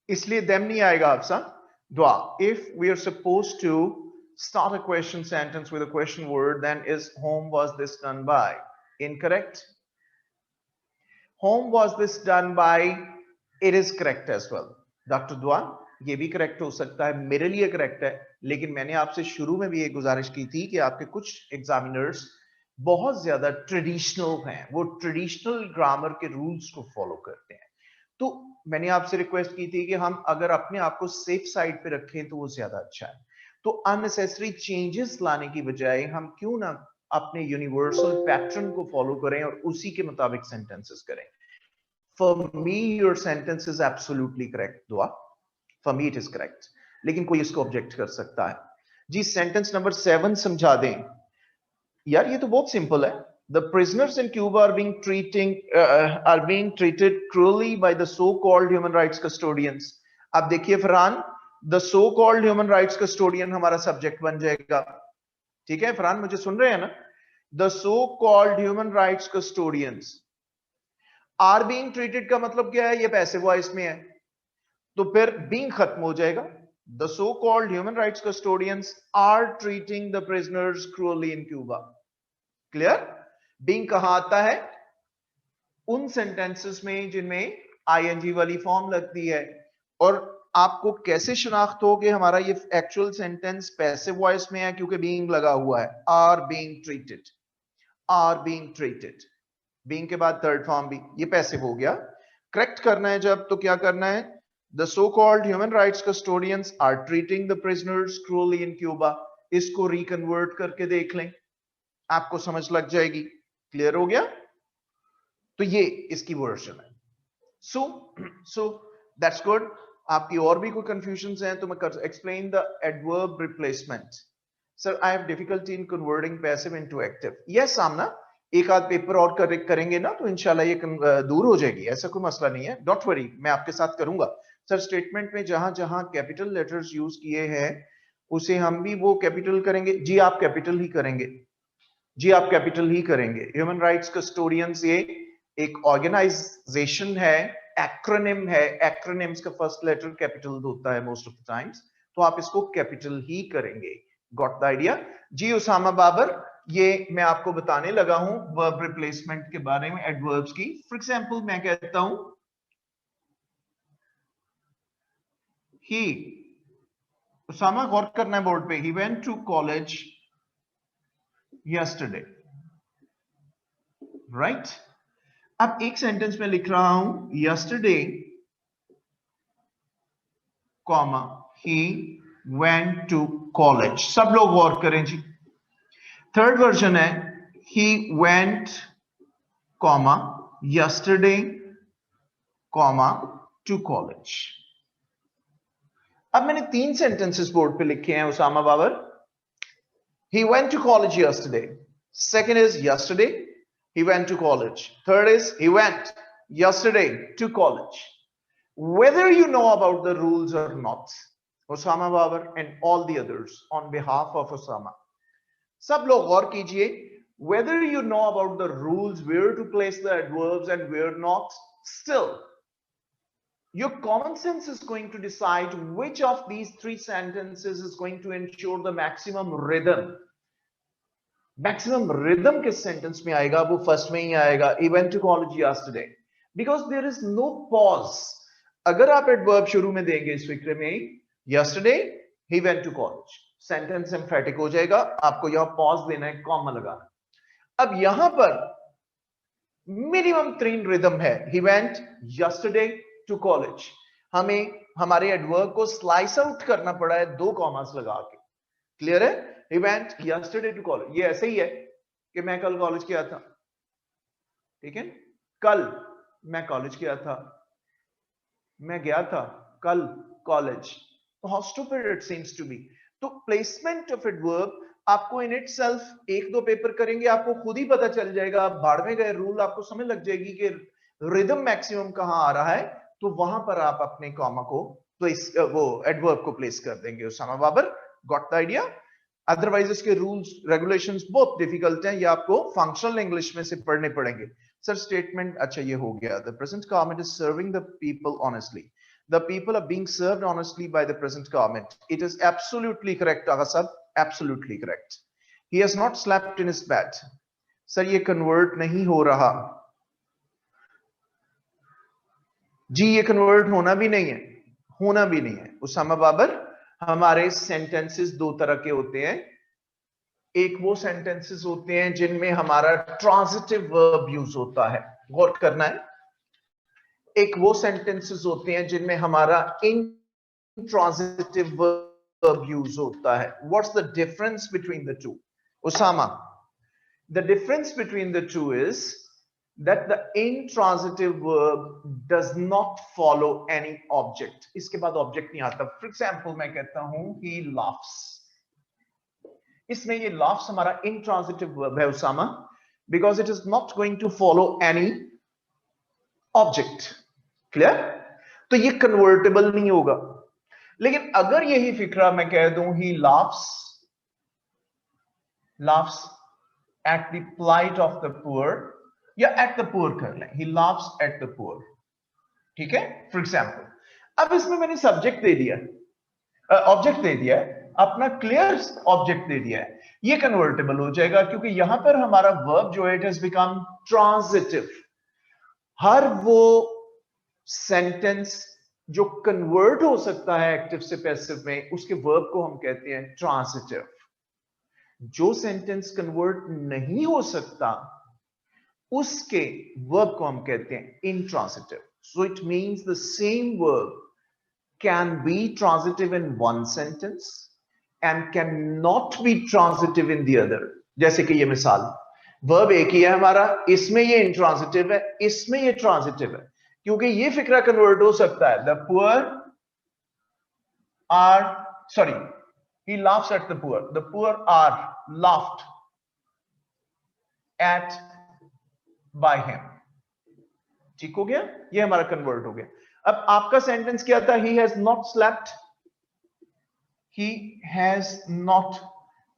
इसलिए them नहीं आएगा आपसा। द्वा, if we are supposed to start a question sentence with a question word, then is whom was this done by? Incorrect. Whom was this done by? It is correct as well. Doctor दुआ, ये भी correct हो सकता है, मेरे लिए correct है, लेकिन मैंने आपसे शुरू में भी एक गुजारिश की थी कि आपके कुछ एग्जामिनर्स बहुत ज्यादा ट्रेडिशनल हैं, वो ट्रेडिशनल ग्रामर के रूल्स को फॉलो करते हैं। तो मैंने आपसे रिक्वेस्ट की थी कि हम अगर अपने आप को सेफ साइड पे रखें तो वो ज्यादा अच्छा है। तो अननेसेसरी चेंजेस लाने की बजाय हम क्यों ना अपने यूनिवर्सल पैटर्न को फॉलो करें और उसी के मुताबिक सेंटेंसेस करें। For me, your sentence is absolutely correct, दुआ। For me, it is correct. लेकिन कोई इसको ऑब्जेक्ट कर सकता है। जी, सेंटेंस नंबर 7 समझा दें यार, ये तो बहुत सिंपल है। The prisoners in Cuba are being treated cruelly by the so-called human rights custodians. अब देखिए Farhan, the so-called human rights custodian हमारा सब्जेक्ट बन जाएगा। ठीक है फरहान, मुझे सुन रहे हैं ना? The so-called human rights custodians are being treated का मतलब क्या है? ये पैसिव वॉइस में है, तो फिर being खत्म हो जाएगा। The so-called human rights custodians are treating the prisoners cruelly in Cuba. Clear? Being कहां आता है? उन सेंटेंसेस में जिनमें आईएनजी वाली फॉर्म लगती है। और आपको कैसे शनाख्त हो कि हमारा ये एक्चुअल सेंटेंस पैसिव वॉइस में है? क्योंकि being लगा हुआ है, are being treated, are being treated, being के बाद थर्ड फॉर्म भी, ये पैसिव हो गया। करेक्ट करना है जब, तो क्या करना है? The so-called human rights custodians are treating the prisoners cruelly in Cuba. इसको रिकन्वर्ट करके देख लें, आपको समझ लग जाएगी। क्लियर हो गया? तो ये इसकी वर्जन है। So that's good. आपकी और भी कोई कंफ्यूजन हैं तो मैं कर explain the adverb replacement. Sir I have difficulty in converting passive into active. Yes सामना, एक आध पेपर और करेंगे ना तो इंशाल्लाह ये दूर हो जाएगी, ऐसा कोई मसला नहीं है, डोंट वरी, मैं आपके साथ करूंगा। सर स्टेटमेंट में जहां जहां कैपिटल लेटर्स यूज किए हैं उसे हम भी वो कैपिटल करेंगे। जी आप कैपिटल ही करेंगे, जी आप कैपिटल ही करेंगे। ह्यूमन राइट्स कस्टोडियंस ये एक ऑर्गेनाइजेशन है, एक्रोनिम है, एक्रोनिम्स का फर्स्ट लेटर कैपिटल होता है मोस्ट ऑफ द टाइम्स, तो आप इसको कैपिटल ही करेंगे। Got the idea? जी उसामा बाबर, ये मैं आपको बताने लगा हूं वर्ब रिप्लेसमेंट के बारे में, एडवर्ब्स की। फॉर एग्जांपल मैं कहता हूं ही, उसामा गौर करना है बोर्ड पे, he went to college yesterday, right? अब एक सेंटेंस में लिख रहा हूं yesterday, comma he went to college। सब लोग गौर करें जी। थर्ड वर्जन है he went, comma yesterday, comma to college। अब मैंने 3 सेंटेंसेस बोर्ड पे लिखे हैं Usama Babar. He went to college yesterday. Second is yesterday he went to college. Third is he went yesterday to college. Whether you know about the rules or not, Osama Babar and all the others, on behalf of Osama, सब लोग गौर कीजिए, whether you know about the rules, where to place the adverbs and where not, still your common sense is going to decide which of these three sentences is going to ensure the maximum rhythm. Maximum rhythm किस sentence में आएगा? वो first में ही आएगा. He went to college yesterday. Because there is no pause. अगर आप adverb शुरू में देंगे इस फिक्रे में, yesterday he went to college, sentence emphatic हो जाएगा. आपको यहाँ pause देना है, comma लगाना. अब यहां पर मिनिमम 3 रिदम है. He went yesterday to college. हमें हमारे एडवर्ब को स्लाइस आउट करना पड़ा है 2 कॉमास लगा के. क्लियर है? He went yesterday to college. ये ऐसे ही है कि मैं कल कॉलेज गया था. ठीक है? कल मैं कॉलेज गया था. मैं गया था कल कॉलेज. तो how stupid it seems to be. तो प्लेसमेंट ऑफ एडवर्ब आपको इन इट सेल्फ 1-2 पेपर करेंगे, आपको खुद ही पता चल जाएगा. आप बाढ़ में गए, रूल आपको समझ लग जाएगी कि रिदम मैक्सिमम कहां आ रहा है. तो वहां पर आप अपने कॉमा को प्लेस, वो एडवर्ब को प्लेस कर देंगे. Usama Babar, got the idea? Otherwise इसके रूल्स रेगुलेशंस बहुत डिफिकल्ट हैं, ये आपको फंक्शनल इंग्लिश में से पढ़ने पड़ेंगे. सर स्टेटमेंट अच्छा ये हो गया. The present government is serving the people honestly. The people are being served honestly by the present government. It is absolutely correct, Agha Sahab. Absolutely correct. He has not slept in his bed. Sir, ये convert नहीं हो रहा. जी ये convert होना भी नहीं है. होना भी नहीं है. उसामा बाबर, हमारे sentences 2 तरह के होते हैं. एक वो sentences होते हैं जिनमें हमारा transitive verb use होता है. गौर करना है. एक वो sentences होते हैं जिनमें हमारा intransitive verb use होता है. What's the difference between the two? Osama, the difference between the two is that the intransitive verb does not follow any object. इसके बाद object नहीं आता. For example, मैं कहता हूं he laughs. इसमें ये laughs हमारा intransitive verb है Usama, because it is not going to follow any object. Clear? तो ये कन्वर्टेबल नहीं होगा. लेकिन अगर यही फिक्रा मैं कह दूं he laughs at the plight of the poor, या at the poor कर लें, he laughs at the poor. ठीक है? फॉर एग्जाम्पल, अब इसमें मैंने सब्जेक्ट दे दिया, ऑब्जेक्ट दे दिया है, अपना क्लियर ऑब्जेक्ट दे दिया है. ये कन्वर्टेबल हो जाएगा क्योंकि यहां पर हमारा वर्ब जो है इट हैज बिकम ट्रांजिटिव. हर वो सेंटेंस जो कन्वर्ट हो सकता है एक्टिव से पैसिव में, उसके वर्ब को हम कहते हैं ट्रांजिटिव. जो सेंटेंस कन्वर्ट नहीं हो सकता उसके वर्ब को हम कहते हैं intransitive. So it means the same verb can be transitive in one sentence and can not be transitive in the other. जैसे कि ये मिसाल, वर्ब एक ही है हमारा, इसमें ये इंट्रांजिटिव है, इसमें ये ट्रांजिटिव है, क्योंकि ये फिक्रा कन्वर्ट हो सकता है. The poor are, sorry, he laughs at the poor. The poor are laughed at by him. ठीक हो गया? ये हमारा कन्वर्ट हो गया. अब आपका सेंटेंस क्या था? He has not slept. He has not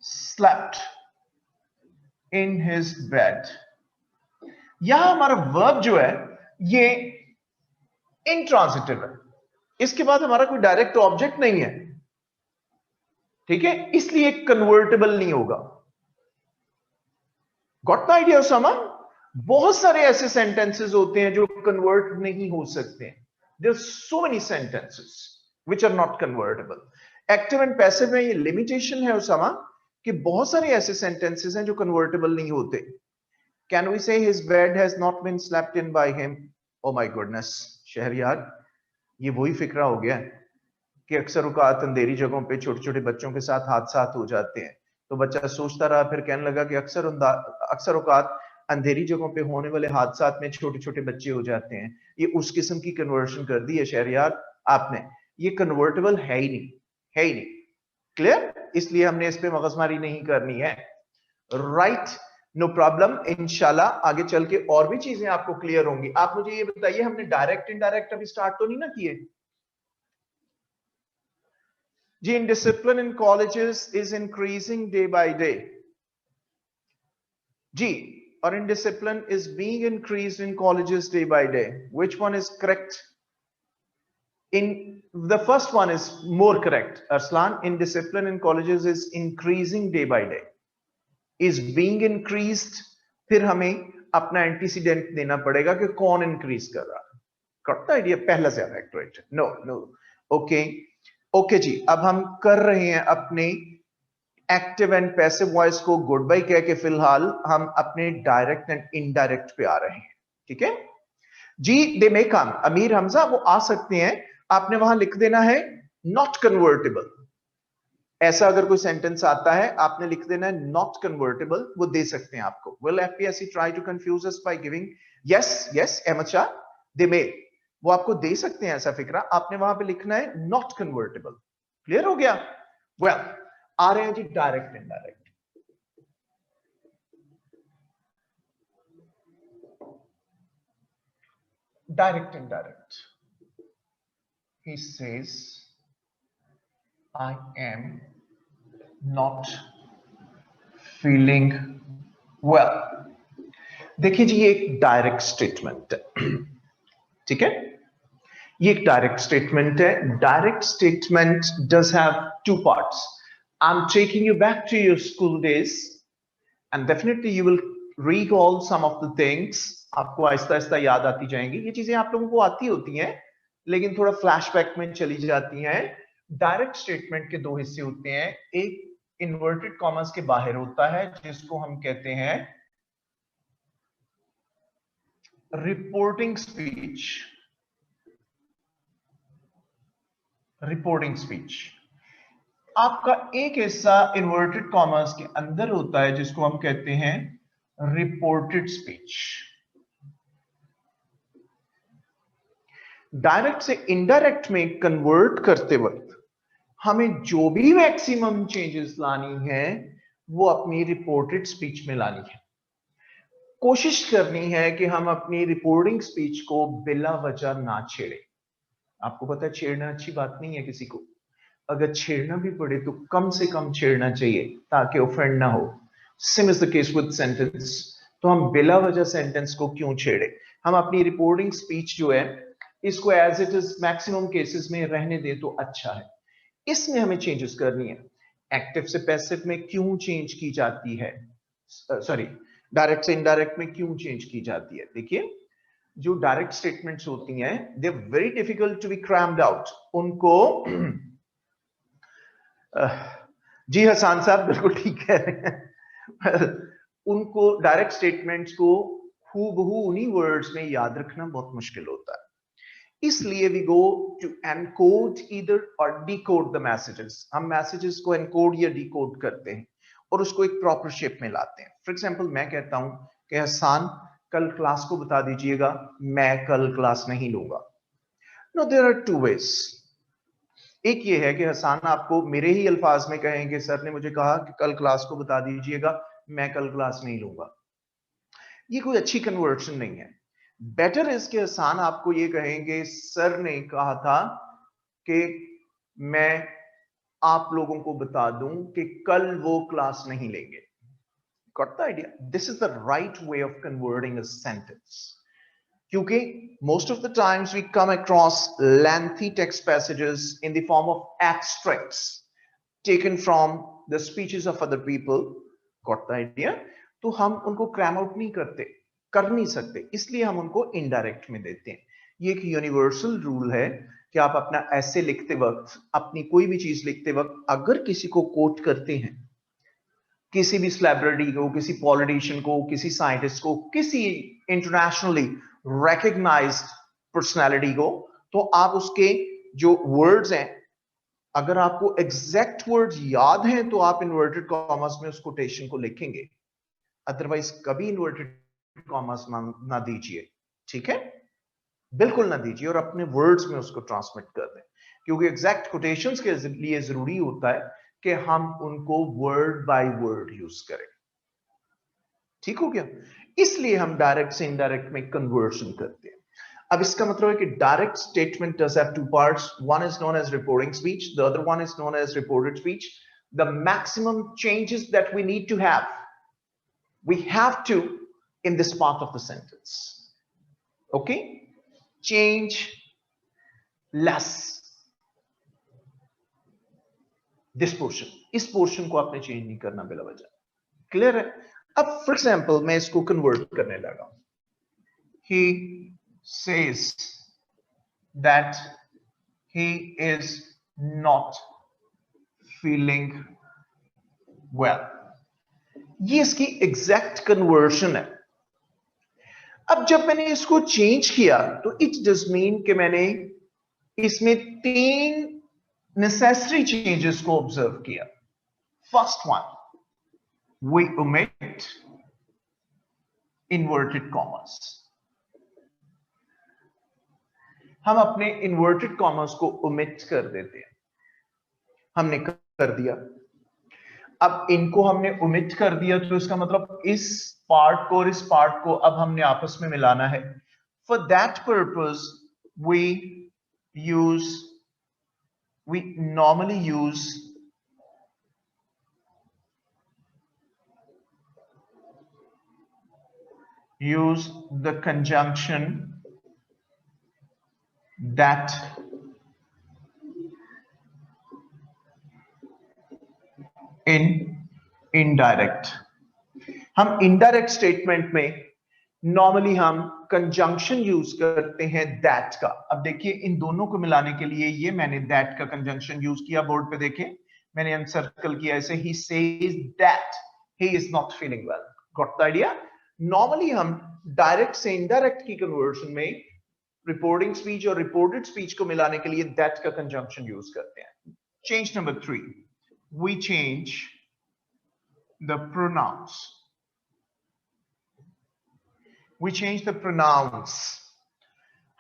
slept in his bed. यहां हमारा वर्ब जो है ये इंट्रांजिटिव है. इसके बाद हमारा कोई डायरेक्ट ऑब्जेक्ट नहीं है. ठीक है? इसलिए कन्वर्टेबल नहीं होगा. Got the idea Usama? बहुत सारे ऐसे सेंटेंसेस होते हैं जो कन्वर्ट नहीं हो सकते. There are so many sentences which are not convertible. Active and passive में ये लिमिटेशन है उसामा कि बहुत सारे ऐसे सेंटेंसेस हैं जो कन्वर्टेबल नहीं होते. Can we say his bed has not been slept in by him? Oh my goodness Shahryar, ये वही फिक्रा हो गया कि अक्सर औकात अंधेरी जगहों पे छोटे छोटे बच्चों के साथ हादसात हो जाते हैं. तो बच्चा सोचता रहा, फिर कहने लगा कि अक्सर औकात अंधेरी जगहों पे होने वाले हादसात में छोटे छोटे बच्चे हो जाते हैं. ये उस किस्म की कन्वर्शन कर दी है शहरयार आपने. ये कन्वर्टेबल है ही नहीं, है ही नहीं. क्लियर? इसलिए हमने इस पे मगजमारी नहीं करनी है. Right, no problem. इंशाल्लाह आगे चल के और भी चीजें आपको क्लियर होंगी. आप मुझे ये बताइए, हमने डायरेक्ट इनडायरेक्ट अभी स्टार्ट तो नहीं ना किए जी? Indiscipline in colleges is increasing day by day. G, or indiscipline is being increased in colleges day by day. Which one is correct? In the first one is more correct. Arslan, indiscipline in colleges is increasing day by day. Is being increased, फिर हमें अपना antecedent देना पड़ेगा कि कौन increase कर रहा है. करता आइडिया पहला से act. No no. Okay okay जी, अब हम कर रहे हैं अपने एक्टिव एंड पैसिव वॉइस को गुड बाय कह के फिलहाल हम अपने डायरेक्ट एंड इनडायरेक्ट पे आ रहे हैं. ठीक है जी. दे मे कम. अमीर हमजा वो आ सकते हैं. आपने वहां लिख देना है नॉट कन्वर्टेबल. ऐसा अगर कोई सेंटेंस आता है आपने लिख देना है नॉट कन्वर्टेबल. वो दे सकते हैं आपको. Will FPSC try to confuse us by giving yes yes Ahmad Shah they may. वो आपको दे सकते हैं ऐसा फिक्रा. आपने वहां पे लिखना है नॉट कन्वर्टेबल. क्लियर हो गया? वेल आ रहे हैं जी direct indirect. Direct indirect. He says, I am not feeling well. देखिए जी ये एक डायरेक्ट स्टेटमेंट है. ठीक है, ये एक डायरेक्ट स्टेटमेंट है. Direct statement does have two parts. I am taking you back to your school days and definitely you will recall some of the things. आपको आहिस्ता आहिस्ता याद आती जाएंगी. ये चीजें आप लोगों को आती होती हैं लेकिन थोड़ा फ्लैशबैक में चली जाती हैं. डायरेक्ट स्टेटमेंट के दो हिस्से होते हैं. एक इन्वर्टेड कॉमर्स के बाहर होता है जिसको हम कहते हैं रिपोर्टिंग स्पीच. Reporting speech. आपका एक हिस्सा इन्वर्टेड कॉमर्स के अंदर होता है जिसको हम कहते हैं रिपोर्टेड स्पीच. डायरेक्ट से इनडायरेक्ट में कन्वर्ट करते वक्त हमें जो भी मैक्सिमम चेंजेस लानी है वो अपनी रिपोर्टेड स्पीच में लानी है. कोशिश करनी है कि हम अपनी रिपोर्टिंग स्पीच को बिला वजह ना छेड़े. आपको पता है छेड़ना अच्छी बात नहीं है किसी को. अगर छेड़ना भी पड़े तो कम से कम छेड़ना चाहिए ताकि ऑफेंड ना हो. Same is the case with sentence. तो हम बिला वजह सेंटेंस को क्यों छेड़े. हम अपनी रिपोर्टिंग स्पीच जो है इसको as it is maximum cases में रहने दे तो अच्छा है. इसमें हमें चेंजेस करनी है. एक्टिव से पैसिव में क्यों चेंज की जाती है, सॉरी डायरेक्ट से इनडायरेक्ट में क्यों चेंज की जाती है. देखिए जो डायरेक्ट स्टेटमेंट्स होती हैं they are very difficult to be crammed out. उनको जी हसन साहब बिल्कुल ठीक कह रहे हैं. उनको डायरेक्ट स्टेटमेंट्स को हूबहू उन्हीं वर्ड्स में याद रखना बहुत मुश्किल होता है. इसलिए we go to encode either or decode the messages. हम मैसेजेस को एनकोड या डिकोड करते हैं और उसको एक प्रॉपर शेप में लाते हैं. फॉर एग्जांपल मैं कहता हूं कि हसन कल क्लास को बता दीजिएगा, मैं कल क्लास नहीं लूंगा. No, there are two ways. एक ये है कि हसन आपको मेरे ही अल्फाज में कहेंगे सर ने मुझे कहा कि कल क्लास को बता दीजिएगा, मैं कल क्लास नहीं लूंगा. ये कोई अच्छी कन्वर्शन नहीं है. बेटर इसके हसन आपको ये कहेंगे सर ने कहा था कि मैं आप लोगों को बता दूं कि कल वो क्लास नहीं लेंगे. Got the idea? This is the right way of converting a sentence. क्योंकि most of the times we come across lengthy text passages in the form of extracts taken from the speeches of other people. Got the idea? तो हम उनको cram out नहीं करते, कर नहीं सकते, इसलिए हम उनको इनडायरेक्ट में देते हैं. ये एक यूनिवर्सल रूल है कि आप अपना ऐसे लिखते वक्त, अपनी कोई भी चीज लिखते वक्त अगर किसी को कोट करते हैं, किसी भी सेलिब्रिटी को, किसी पॉलिटिशियन को, किसी साइंटिस्ट को, किसी इंटरनेशनली रिकॉग्नाइज्ड पर्सनालिटी को, तो आप उसके जो वर्ड्स हैं अगर आपको एग्जैक्ट वर्ड्स याद हैं तो आप इन्वर्टेड कॉमर्स में उस कोटेशन को लिखेंगे. अदरवाइज कभी इन्वर्टेड कॉमर्स ना दीजिए. ठीक है, बिल्कुल ना दीजिए और अपने वर्ड्स में उसको ट्रांसमिट कर दें. क्योंकि एग्जैक्ट कोटेशंस के लिए जरूरी होता है कि हम उनको वर्ड बाय वर्ड यूज करें. ठीक हो गया? इसलिए हम डायरेक्ट से इनडायरेक्ट में कन्वर्शन करते हैं. अब इसका मतलब है कि direct statement does have two parts. One is known as reporting speech, the other one is known as reported speech. The maximum changes that we need to have We have to in this part of the sentence. Okay, change less this portion. इस portion को आपने change नहीं करना बिला वजह. Clear है? अब for example मैं इसको कन्वर्ट करने लगा. He says that he is not feeling well. ये इसकी एग्जैक्ट कन्वर्शन है. अब जब मैंने इसको चेंज किया तो इट डज मीन कि मैंने इसमें 3 नेसेसरी चेंजेस को ऑब्जर्व किया. First one, we omit inverted commas. हम अपने इन्वर्टेड कॉमर्स को ओमिट कर देते हैं. हमने कर दिया. अब इनको हमने ओमिट कर दिया तो इसका मतलब इस पार्ट को और इस पार्ट को अब हमने आपस में मिलाना है. For that purpose we normally use the conjunction that in indirect. हम इनडायरेक्ट स्टेटमेंट में नॉर्मली हम कंजंक्शन यूज करते हैं दैट का. अब देखिए इन दोनों को मिलाने के लिए ये मैंने दैट का कंजंक्शन यूज किया. बोर्ड पे देखें मैंने अनसर्कल किया ऐसे. He says that he is not feeling well. Got the idea? Normally हम डायरेक्ट से इनडायरेक्ट की कन्वर्शन में रिपोर्टिंग स्पीच और रिपोर्टेड स्पीच को मिलाने के लिए दैट का कंजंक्शन यूज करते हैं. Change number 3, we change the pronouns. We change the pronouns.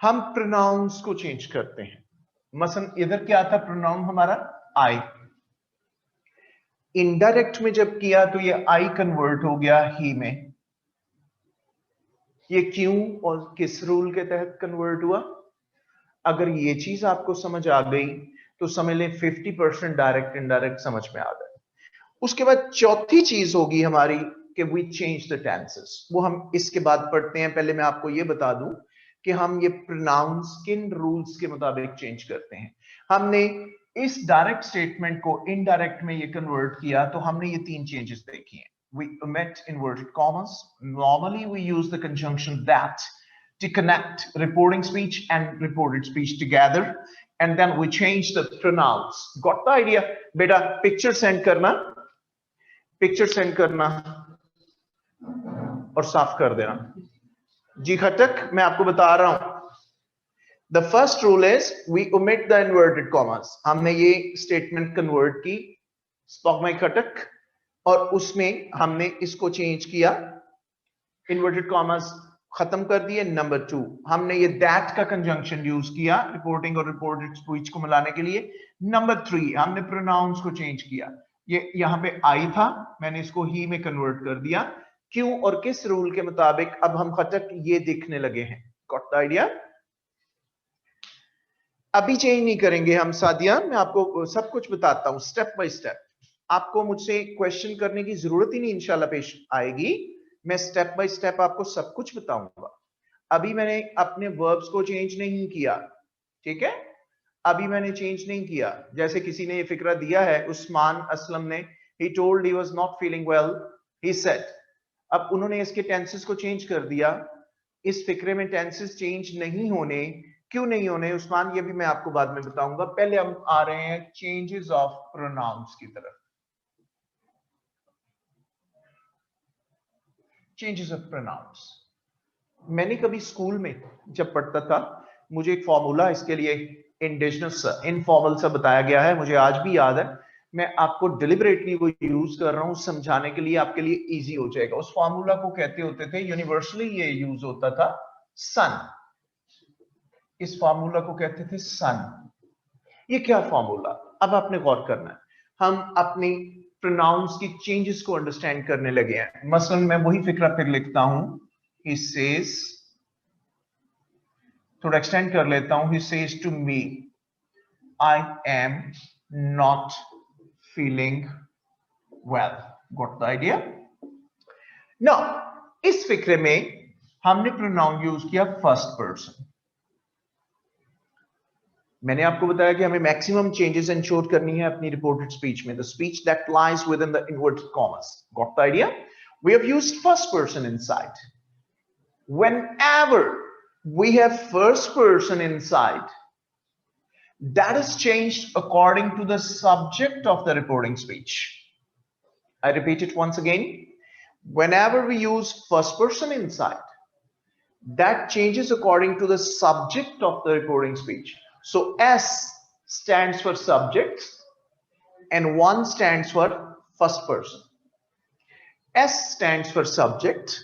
हम pronouns को चेंज करते हैं. मसलन इधर क्या था प्रोनाउन हमारा? I. इनडायरेक्ट में जब किया तो ये I कन्वर्ट हो गया he में. ये क्यों और किस रूल के तहत कन्वर्ट हुआ? अगर ये चीज आपको समझ आ गई तो समझ लें 50% डायरेक्ट इनडायरेक्ट समझ में आ गए. उसके बाद चौथी चीज होगी हमारी कि वी चेंज द टेंसेस. वो हम इसके बाद पढ़ते हैं. पहले मैं आपको ये बता दूं कि हम ये प्रोनाउंस किन रूल्स के मुताबिक चेंज करते हैं. हमने इस डायरेक्ट स्टेटमेंट को इनडायरेक्ट में ये कन्वर्ट किया तो हमने ये 3 चेंजेस देखी हैं. We omit inverted commas. Normally we use the conjunction that to connect reporting speech and reported speech together. And then we change the pronouns. Got the idea? बेटा पिक्चर सेंड करना, picture send करना और साफ कर देना. जी खटक, मैं आपको बता रहा हूं. The first rule is we omit the inverted commas. हमने ये स्टेटमेंट कन्वर्ट की स्पॉकमाई खटक और उसमें हमने इसको चेंज किया. इन्वर्टेड कॉमर्स खत्म कर दिए. नंबर 2, हमने ये दैट का कंजंक्शन यूज किया रिपोर्टिंग और रिपोर्टेड स्पीच को मिलाने के लिए. नंबर 3, हमने प्रोनाउंस को चेंज किया. ये यहां पे आई था, मैंने इसको ही में कन्वर्ट कर दिया. क्यों और किस रूल के मुताबिक? अब हम खटक ये दिखने लगे हैं. Got the idea? अभी चेंज नहीं करेंगे हम सादिया, मैं आपको सब कुछ बताता हूं स्टेप बाय स्टेप. आपको मुझसे क्वेश्चन करने की जरूरत ही नहीं इंशाल्लाह पेश आएगी. मैं स्टेप बाय स्टेप आपको सब कुछ बताऊंगा. अभी मैंने अपने वर्ब्स को चेंज नहीं किया. ठीक है, अभी मैंने चेंज नहीं किया. जैसे किसी ने ये फिक्रा दिया है, उस्मान असलम ने, he told he was not feeling well, he said. अब उन्होंने इसके टेंसेस को चेंज कर दिया. इस फिक्रे में टेंसेस चेंज नहीं होने. क्यों नहीं होने उस्मान? ये भी मैं आपको बाद में बताऊंगा. पहले हम आ रहे हैं चेंजेस ऑफ प्रोनाउंस की तरफ. Changes of pronouns. मैंने कभी स्कूल में जब पढ़ता था मुझे एक फॉर्मूला इसके लिए इंडिजिनस इनफॉर्मल सा बताया गया है, मुझे आज भी याद है. मैं आपको डिलिबरेटली वो यूज कर रहा हूं समझाने के लिए, आपके लिए इजी हो जाएगा. उस फॉर्मूला को कहते होते थे, यूनिवर्सली ये यूज होता था, सन. इस फॉर्मूला को कहते थे सन. ये क्या फॉर्मूला? अब आपने गौर करना है. हम अपनी प्रोनाउंस की चेंजेस को अंडरस्टैंड करने लगे हैं. मसलन मैं वही फिक्रा फिर लिखता हूं. He says, थोड़ा एक्सटेंड कर लेता हूं. He says to me, I am not feeling well. Got the idea? Now, इस फिक्रे में हमने प्रोनाउन यूज किया फर्स्ट पर्सन। मैंने आपको बताया कि हमें मैक्सिमम चेंजेस इंश्योर करनी है अपनी रिपोर्टेड स्पीच में, the speech that lies within the inverted commas. Got the idea? We have used first person inside. Whenever we have first person inside, that is changed according to the subject of the reporting speech. I repeat it once again. Whenever we use first person inside, that changes according to the subject of the reporting speech. So S stands for subject and 1 stands for first person. S stands for subject,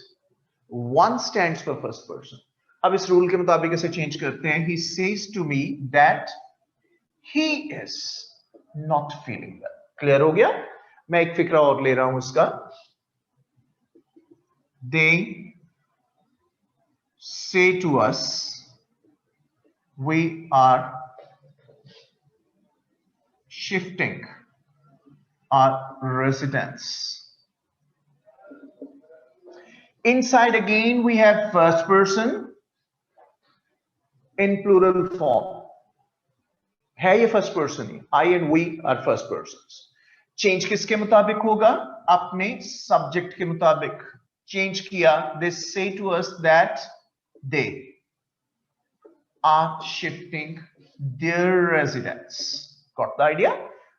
1 stands for first person. अब इस rule के मुताबिक इसे change करते हैं। He says to me that he is not feeling well. Clear हो गया? मैं एक फिक्रा और ले रहा हूं इसका। They say to us we are shifting our residence. Inside again we have first person in plural form. है ये first person he, I and we are first persons. Change किसके मुताबिक होगा? अपने सब्जेक्ट के मुताबिक चेंज किया। They say to us that they are shifting their residence. Got the idea?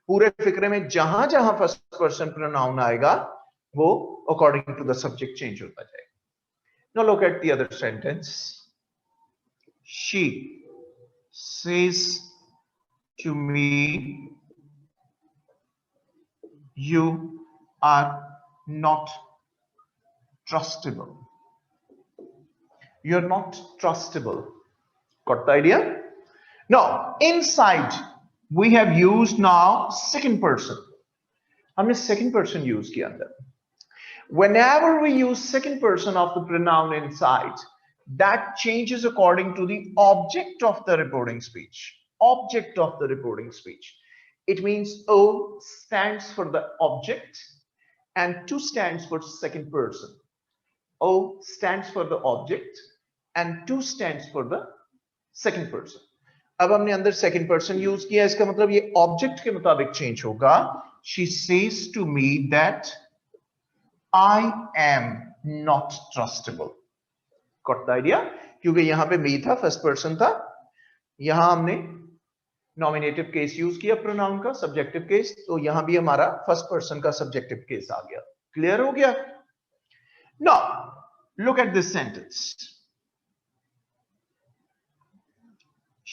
पूरे फिक्रे में जहां जहां फर्स्ट पर्सन प्रोनाउन आएगा वो according to the subject change होता जाएगा। Now look at the other sentence. She says to me, you are not trustable. You're not trustable. Got the idea? Now, inside we have used now second person. हमने second person use किया अंदर। Whenever we use second person of the pronoun inside, that changes according to the object of the reporting speech. Object of the reporting speech. It means O stands for the object and 2 stands for second person. O stands for the object and 2 stands for the second person. अब हमने अंदर second person use किया, इसका मतलब ये object के मुताबिक change होगा। She says to me that I am not trustable. Got the idea? क्योंकि यहां पे me था, first person था, यहां हमने नॉमिनेटिव केस यूज किया प्रोनाउन का, सब्जेक्टिव केस, तो यहां भी हमारा फर्स्ट पर्सन का सब्जेक्टिव केस आ गया। क्लियर हो गया? Now look at this sentence.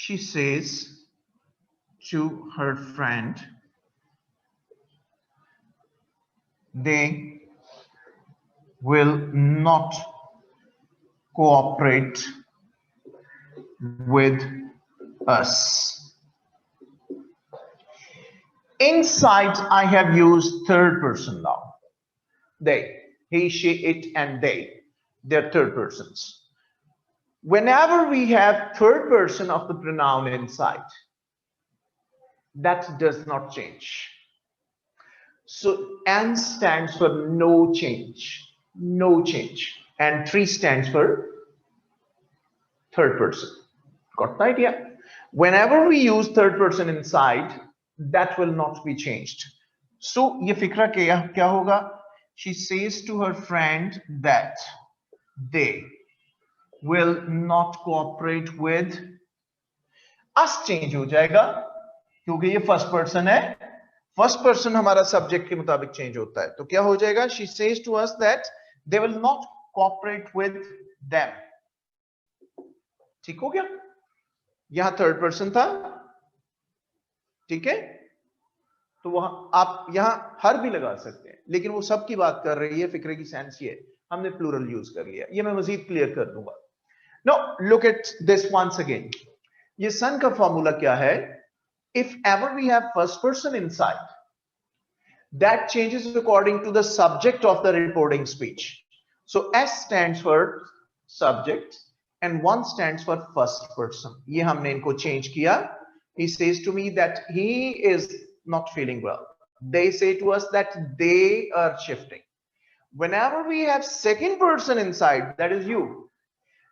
She says to her friend they will not cooperate with us. Inside I have used third person now. They, he, she, it and they, they're third persons. Whenever we have third person of the pronoun inside, that does not change. So N stands for no change, no change, and 3 stands for third person. Got the idea? Whenever we use third person inside, that will not be changed. So ये फिक्रा क्या होगा? She says to her friend that they will not cooperate with us. Change हो जाएगा क्योंकि ये first person है। First person हमारा subject के मुताबिक चेंज होता है, तो क्या हो जाएगा? She says to us that they will not cooperate with them. ठीक हो गया? यहां थर्ड पर्सन था, ठीक है, तो वहां आप यहां हर भी लगा सकते हैं, लेकिन वो सब की बात कर रही है, फिक्रे की सेंस ये हमने प्लूरल यूज कर लिया। ये मैं मजीद क्लियर कर दूंगा। Now look at this once again. ये सन का फॉर्मूला क्या है? If ever we have first person inside, that changes according to the subject of the reporting speech. So S stands for subject and 1 stands for first person. ये हमने इनको change किया। He says to me that he is not feeling well. They say to us that they are shifting. whenever we have second person inside, that is you,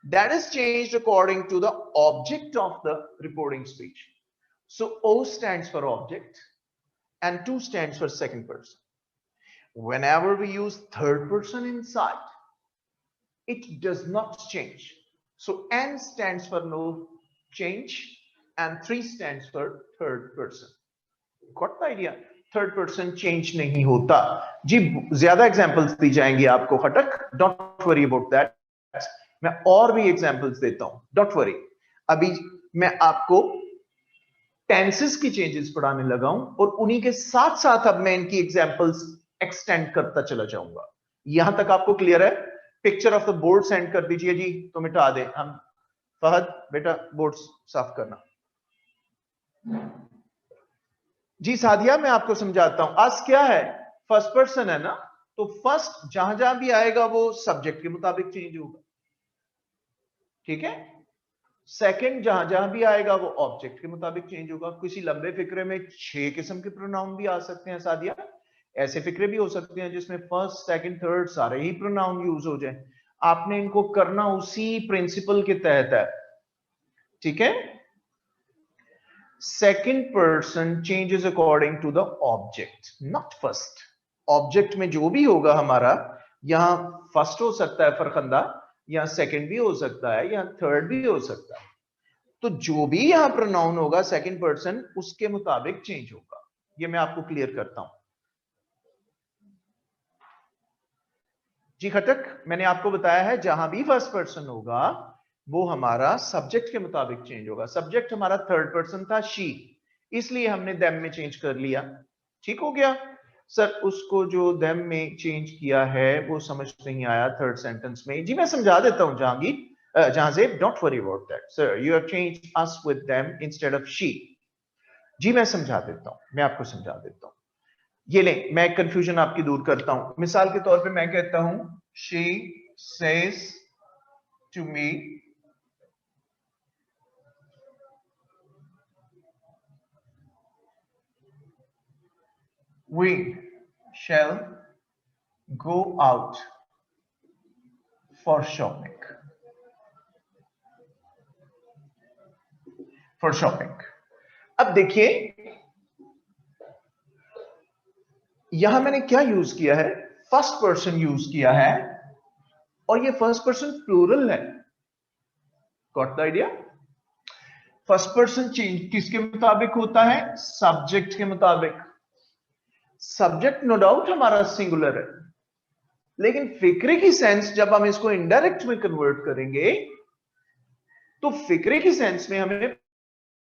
that is changed according to the object of the reporting speech. So O stands for object and 2 stands for second person. Whenever we use third person inside, it does not change. So N stands for no change and 3 stands for third person. Got the idea? Third person change नहीं होता जी. ज्यादा examples दी जाएंगी आपको खटक, don't worry about that. मैं और भी examples देता हूं, डोंट वरी. अभी मैं आपको टेंसेस की चेंजेस पढ़ाने लगा हूं और उन्हीं के साथ साथ अब मैं इनकी एग्जांपल्स एक्सटेंड करता चला जाऊंगा. यहां तक आपको क्लियर है? Picture of the board send कर दीजिए जी, तो मिटा दे हम. फहद बेटा बोर्ड साफ करना जी. सादिया मैं आपको समझाता हूं. आज क्या है, फर्स्ट पर्सन है ना, तो फर्स्ट जहां जहां भी आएगा वो सब्जेक्ट के मुताबिक चेंज होगा. ठीक है. सेकंड जहां जहां भी आएगा वो ऑब्जेक्ट के मुताबिक चेंज होगा. किसी लंबे फिक्रे में 6 किस्म के प्रोनाउन भी आ सकते हैं सादिया. ऐसे फिक्रे भी हो सकते हैं जिसमें फर्स्ट सेकंड थर्ड सारे ही प्रोनाउन यूज हो जाए. आपने इनको करना उसी प्रिंसिपल के तहत है. ठीक है. Second person changes according to the object, not first. Object में जो भी होगा हमारा, यहां फर्स्ट हो सकता है फरखंदा, यहां सेकंड भी हो सकता है, यहां थर्ड भी हो सकता है. तो जो भी यहां प्रोनाउन होगा सेकंड पर्सन, उसके मुताबिक चेंज होगा. ये मैं आपको क्लियर करता हूं जी. खटक मैंने आपको बताया है जहां भी फर्स्ट पर्सन होगा वो हमारा सब्जेक्ट के मुताबिक चेंज होगा. सब्जेक्ट हमारा थर्ड पर्सन था शी, इसलिए हमने देम में चेंज कर लिया. ठीक हो गया सर. उसको जो देम में चेंज किया है वो समझ नहीं आया थर्ड सेंटेंस में जी. मैं समझा देता हूं Jahangir, Jahanzeb, don't worry about that sir. You have changed us with them instead of she. जी मैं समझा देता हूं, मैं आपको समझा देता हूं. ये ले, मैं कंफ्यूजन आपकी दूर करता हूं. मिसाल के तौर पे मैं कहता हूं she says to me we shall go out for shopping. For shopping. अब देखिए यहां मैंने क्या यूज किया है, फर्स्ट पर्सन यूज किया है और ये फर्स्ट पर्सन प्लूरल है. Got the idea? First person change किसके मुताबिक होता है? सब्जेक्ट के मुताबिक. सब्जेक्ट नो डाउट हमारा सिंगुलर है, लेकिन फिक्रे की सेंस जब हम इसको इनडायरेक्ट में कन्वर्ट करेंगे तो फिक्रे की सेंस में हमें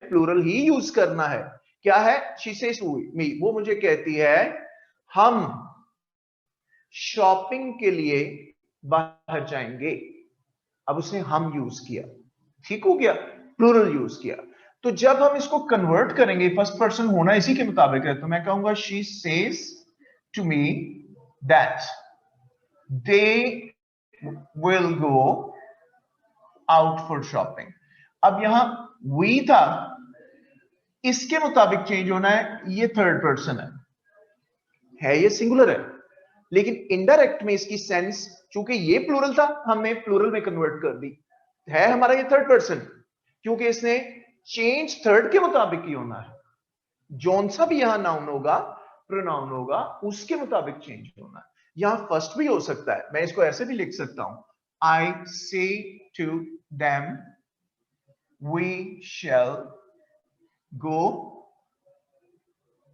प्लूरल ही यूज करना है. क्या है? शी सेज टू मी, वो मुझे कहती है हम शॉपिंग के लिए बाहर जाएंगे. अब उसने हम यूज किया. ठीक हो गया. प्लूरल यूज किया. तो जब हम इसको कन्वर्ट करेंगे, फर्स्ट पर्सन होना इसी के मुताबिक है, तो मैं कहूंगा she says to me that they will go out for shopping. अब यहां वी था, इसके मुताबिक चेंज होना है. ये थर्ड पर्सन है, ये सिंगुलर है, लेकिन इनडायरेक्ट में इसकी सेंस, चूंकि ये प्लूरल था हमने प्लूरल में कन्वर्ट कर दी. है हमारा ये थर्ड पर्सन, क्योंकि इसने चेंज थर्ड के मुताबिक ही होना है. जौन सा भी यहां नाउन होगा, प्रोनाउन होगा, उसके मुताबिक चेंज होना है. यहां फर्स्ट भी हो सकता है. मैं इसको ऐसे भी लिख सकता हूं, I say to them we shall go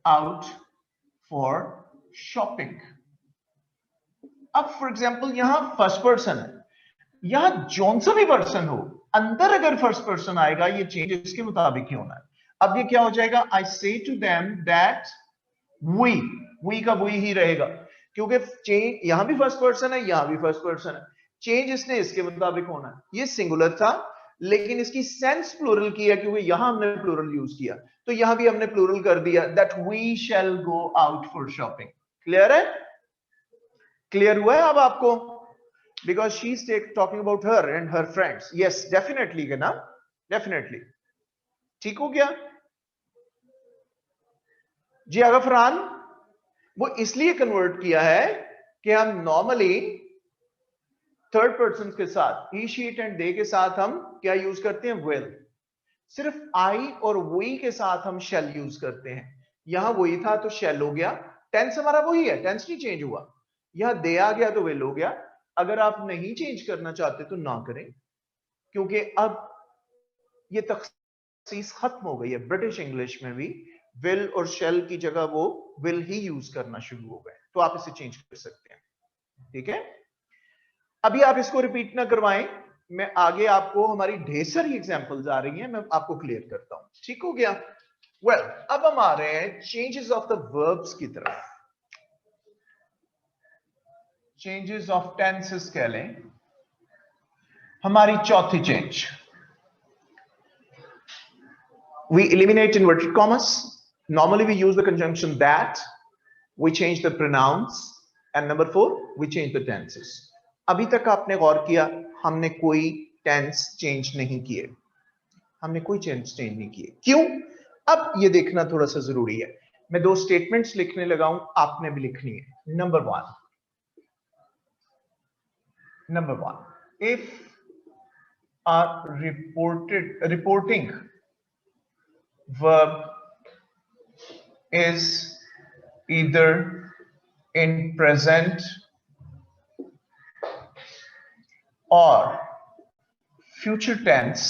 out for shopping. अब फॉर एग्जाम्पल यहां फर्स्ट पर्सन है, यहां जौन सा भी पर्सन हो, अंदर अगर फर्स्ट पर्सन आएगा ये चेंज इसके मुताबिक ही होना है. अब ये क्या हो जाएगा? आई say to them that we का वी ही रहेगा, क्योंकि चेंज यहां भी फर्स्ट पर्सन है, यहां भी फर्स्ट पर्सन है. चेंज इसने इसके मुताबिक होना है. ये सिंगुलर था, लेकिन इसकी सेंस प्लूरल की है, क्योंकि यहां हमने प्लूरल यूज किया, तो यहां भी हमने प्लूरल कर दिया, that we shall go out for shopping. Clear है? क्लियर हुआ है अब आपको? Because she's talking about her and her friends. Yes, definitely ना, definitely. ठीक हो गया जी. अगफरान वो इसलिए कन्वर्ट किया है कि हम नॉर्मली थर्ड पर्सन के साथ ही, शी, इट एंड दे के साथ हम क्या यूज करते हैं? विल। सिर्फ आई और वी के साथ हम शेल यूज करते हैं। यहां वही था तो शेल हो गया, टेंस हमारा वही है, टेंस नहीं चेंज हुआ। यहां दे आ गया तो विल हो गया। अगर आप नहीं चेंज करना चाहते तो ना करें, क्योंकि अब ये तखसीस खत्म हो गई है। ब्रिटिश इंग्लिश में भी विल और शेल की जगह वो विल ही यूज करना शुरू हो गए, तो आप इसे चेंज कर सकते हैं। ठीक है, अभी आप इसको रिपीट ना करवाएं, मैं आगे आपको, हमारी ढेर सारी एग्जांपल्स आ रही हैं, मैं आपको क्लियर करता हूं। ठीक हो गया? वेल, अब हम आ रहे हैं चेंजेस ऑफ द वर्ब्स की तरफ। चेंजेस ऑफ टेंसेस कह लें। हमारी चौथी change, we eliminate inverted commas. Normally we use the conjunction that. We change the pronouns. And number 4, we change the tenses. अभी तक आपने गौर किया, हमने कोई टेंस चेंज नहीं किए, हमने कोई चेंज नहीं किए। क्यों? अब ये देखना थोड़ा सा जरूरी है। मैं 2 स्टेटमेंट्स लिखने लगा हूं, आपने भी लिखनी है। Number 1, if a reporting verb is either in present or future tense,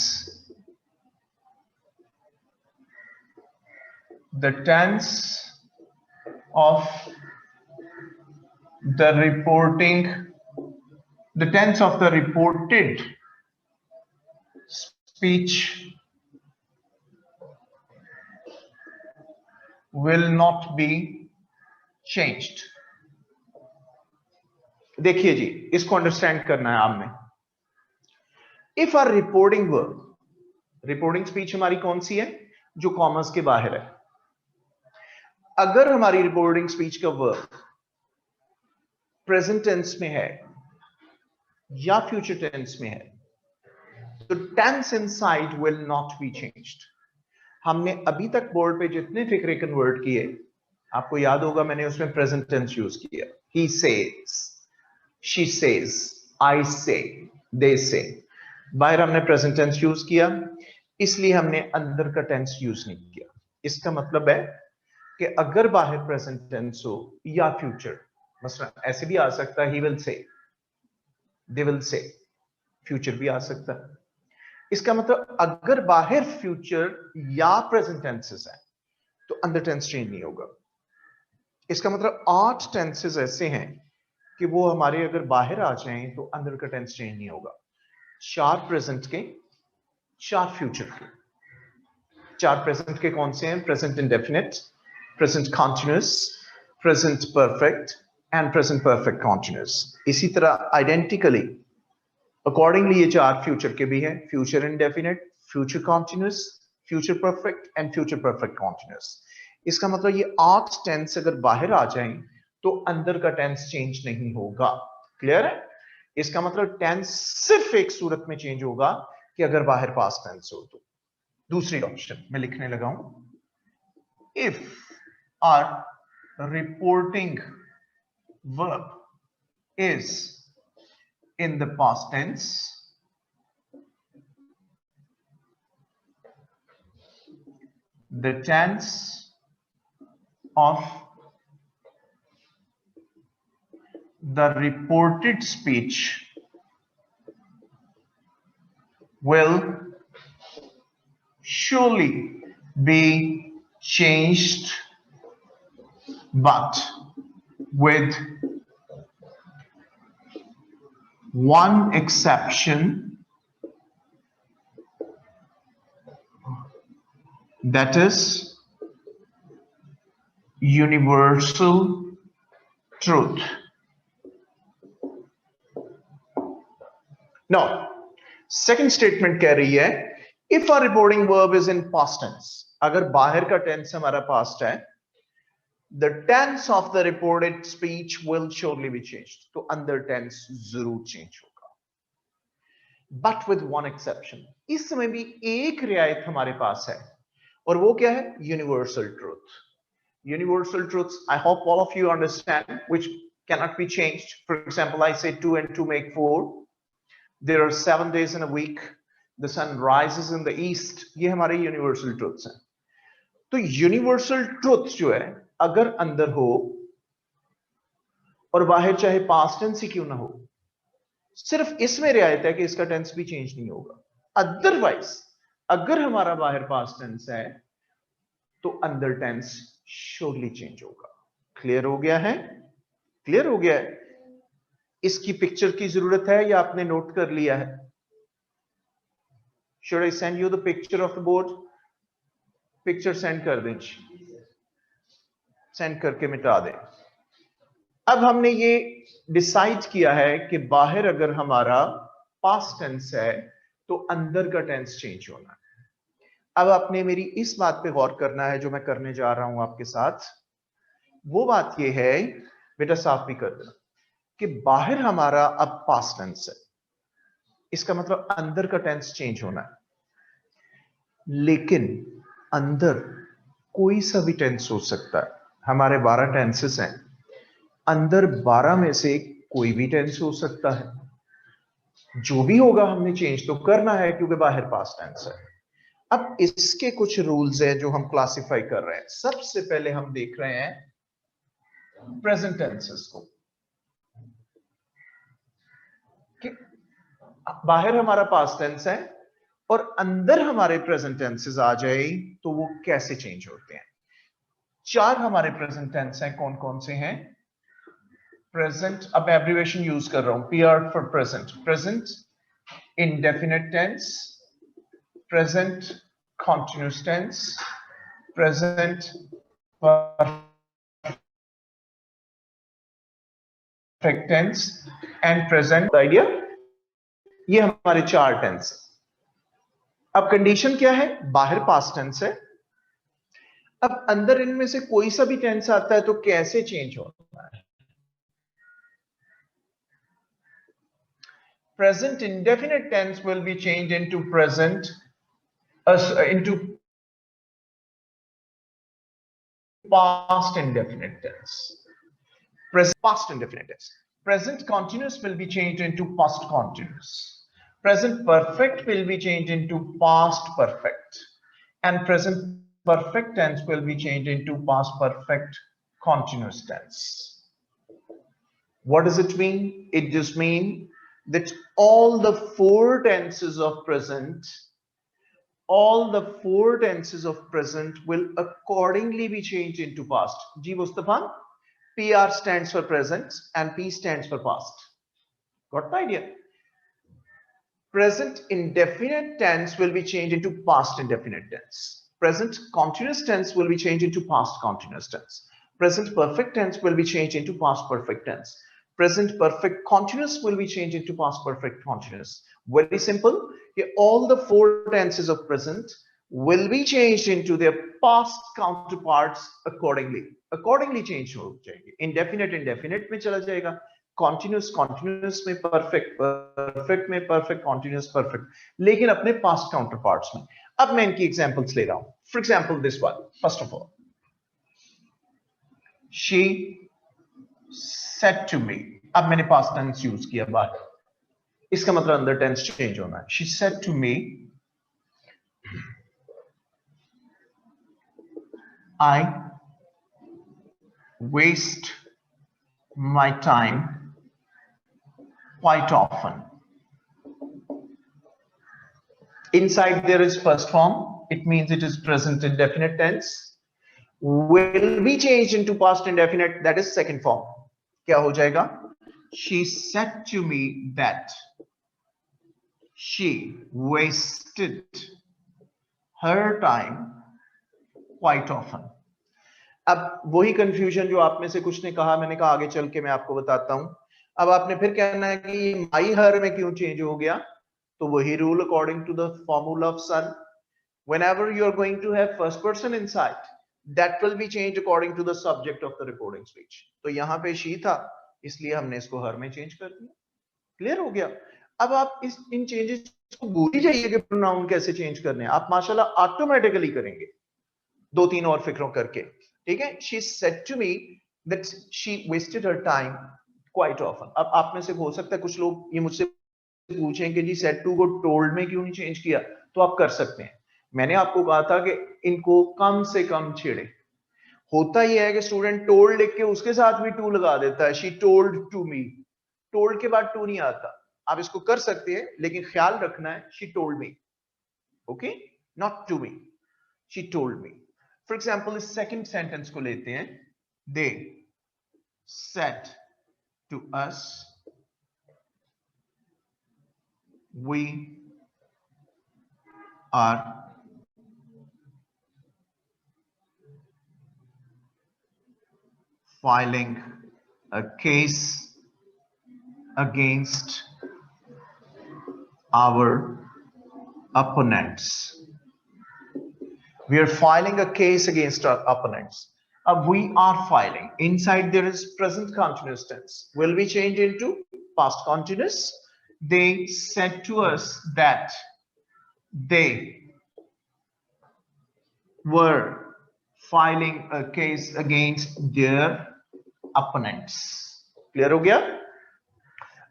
the tense of the reported speech will not be changed. देखिए जी, इसको अंडरस्टैंड करना है आपने। If our reporting verb, reporting speech हमारी कौन सी है? जो कॉमर्स के बाहर है। अगर हमारी रिपोर्टिंग स्पीच का वर्ब प्रेजेंट टेंस में है या फ्यूचर टेंस में है, तो tense inside will not be changed. हमने अभी तक बोर्ड पे जितने फिक्रे कन्वर्ट किए, आपको याद होगा मैंने उसमें प्रेजेंट टेंस यूज किया। ही सेज, शी सेज, आई से, दे से। बाहर हमने प्रेजेंट टेंस यूज किया, इसलिए हमने अंदर का टेंस यूज नहीं किया। इसका मतलब है कि अगर बाहर प्रेजेंट टेंस हो या फ्यूचर, मसलन ऐसे भी आ सकता है, he will say, they will say, future भी आ सकता है। इसका मतलब अगर बाहर फ्यूचर या प्रेजेंट टेंसेस है तो अंदर टेंस चेंज नहीं होगा। इसका मतलब 8 टेंसेस ऐसे हैं कि वो हमारे अगर बाहर आ जाएं तो अंदर का टेंस चेंज नहीं होगा। 4 प्रेजेंट के, 4 फ्यूचर के। 4 प्रेजेंट के कौन से हैं? Present indefinite, present continuous, present perfect and present perfect continuous. इसी तरह आइडेंटिकली अकॉर्डिंगली ये 4 फ्यूचर के भी हैं, future indefinite, future continuous, future perfect and future perfect continuous. इसका मतलब ये 8 टेंस अगर बाहर आ जाएं तो अंदर का टेंस चेंज नहीं होगा। क्लियर है? इसका मतलब टेंस सिर्फ एक सूरत में चेंज होगा कि अगर बाहर पास्ट टेंस हो तो। दूसरी ऑप्शन मैं लिखने लगा हूं, if our reporting verb is in the past tense, the tense of the reported speech will surely be changed, but with one exception, that is universal truth. Now, second statement कह रही है, if a reporting verb is in past tense, अगर बाहर का tense हमारा past है, the tense of the reported speech will surely be changed. तो अंदर tense जरूर change होगा, but with one exception. इस समय भी एक रियायत हमारे पास है, और वो क्या है? Universal truth. Universal truths, I hope all of you understand which cannot be changed. For example, I say 2 and 2 make 4. There are 7 days in a week. The sun rises in the east. ये हमारे universal truths हैं. तो universal truth जो है अगर अंदर हो और बाहर चाहे पास्ट टेंस ही क्यों ना हो, सिर्फ इसमें रियायत है कि इसका टेंस भी चेंज नहीं होगा. अदरवाइज अगर हमारा बाहर पास्ट टेंस है तो अंदर टेंस श्योरली चेंज होगा. क्लियर हो गया है? क्लियर हो गया है? इसकी पिक्चर की जरूरत है या आपने नोट कर लिया है? Should I send you the picture of the board? Picture send कर दें, सेंड करके मिटा दें. अब हमने ये डिसाइड किया है कि बाहर अगर हमारा पास्ट टेंस है तो अंदर का टेंस चेंज होना है. अब आपने मेरी इस बात पे गौर करना है जो मैं करने जा रहा हूं आपके साथ. वो बात ये है, बेटा साफ भी कर देना, कि बाहर हमारा अब पास्ट टेंस है, इसका मतलब अंदर का टेंस चेंज होना है. लेकिन अंदर कोई सा भी टेंस हो सकता है. हमारे 12 टेंसेस हैं, अंदर 12 में से कोई भी टेंस हो सकता है. जो भी होगा हमने चेंज तो करना है क्योंकि बाहर पास्ट टेंस है. अब इसके कुछ रूल्स हैं जो हम क्लासिफाई कर रहे हैं. सबसे पहले हम देख रहे हैं प्रेजेंट टेंसेस को, कि बाहर हमारा पास्ट टेंस है और अंदर हमारे प्रेजेंट टेंसेस आ जाए तो वो कैसे चेंज होते हैं. 4 हमारे प्रेजेंट टेंस हैं. कौन कौन से हैं? प्रेजेंट, अब एब्रिविएशन यूज कर रहा हूं, PR for present. Present indefinite tense, present continuous tense, present perfect tense and present idea. ये हमारे 4 टेंस. अब कंडीशन क्या है? बाहर पास्ट टेंस है. अब अंदर इनमें से कोई सा भी टेंस आता है तो कैसे चेंज होता है? Present indefinite tense will be changed into present into past indefinite tense. Past indefinite tense. Present continuous will be changed into past continuous. Present perfect will be changed into past perfect, and present perfect tense will be changed into past perfect continuous tense. What does it mean? It just means that all the 4 tenses of present, will accordingly be changed into past. Ji Mustafa, PR stands for present and P stands for past. Got the idea? Present indefinite tense will be changed into past indefinite tense. Present continuous tense will be changed into past continuous tense. Present perfect tense will be changed into past perfect tense. Present perfect continuous will be changed into past perfect continuous. Very simple. All the 4 tenses of present will be changed into their past counterparts accordingly. Accordingly change हो जाएंगे. Indefinite indefinite में चला जाएगा. Continuous continuous में perfect perfect में perfect continuous perfect. लेकिन अपने past counterparts में. अब मैं इनकी examples ले रहा हूं. For example, this one. First of all, she said to me. अब मैंने past tense use किया बाहर. इसका मतलब अंदर tense change होना है. She said to me, I waste my time quite often. Inside there is first form. It means it is present indefinite tense. Will be changed into past indefinite. That is second form. क्या हो जाएगा? She said to me that she wasted her time quite often. अब वही confusion जो आप में से कुछ ने कहा, मैंने कहा आगे चल के मैं आपको बताता हूं. अब आपने फिर कहना है कि माई हर में क्यों चेंज हो गया? तो वही rule according to the formula of SON. Whenever you are going to have first person inside, that will be changed according to the subject of the recording speech. तो यहां पे she था, इसलिए हमने इसको हर में चेंज कर दिया. क्लियर हो गया? अब आप इन चेंजेस को भूल ही जाइए कि प्रोनाउन कैसे चेंज करने हैं. आप माशाल्लाह ऑटोमेटिकली करेंगे 2-3 और फिक्रों करके. ठीक है? She said to me that she wasted her time quite often. अब आप में से हो सकता है कुछ लोग ये मुझसे पूछें कि जी said to को told में क्यों नहीं चेंज किया, तो आप कर सकते हैं. मैंने आपको कहा था कि इनको कम से कम छेड़े. होता ही है कि स्टूडेंट टोल्ड लिख के उसके साथ भी टू लगा देता है. She told to me, told के बाद टू नहीं आता. आप इसको कर सकते हैं, लेकिन ख्याल रखना है she told me, okay, not to me, she told me. For example इस सेकंड सेंटेंस को लेते हैं. They said to us we are filing a case against our opponents. We are filing a case against our opponents. We are filing. Inside there is present continuous tense. Will we change into past continuous? They said to us that they were filing a case against their opponents. Clear ho gaya?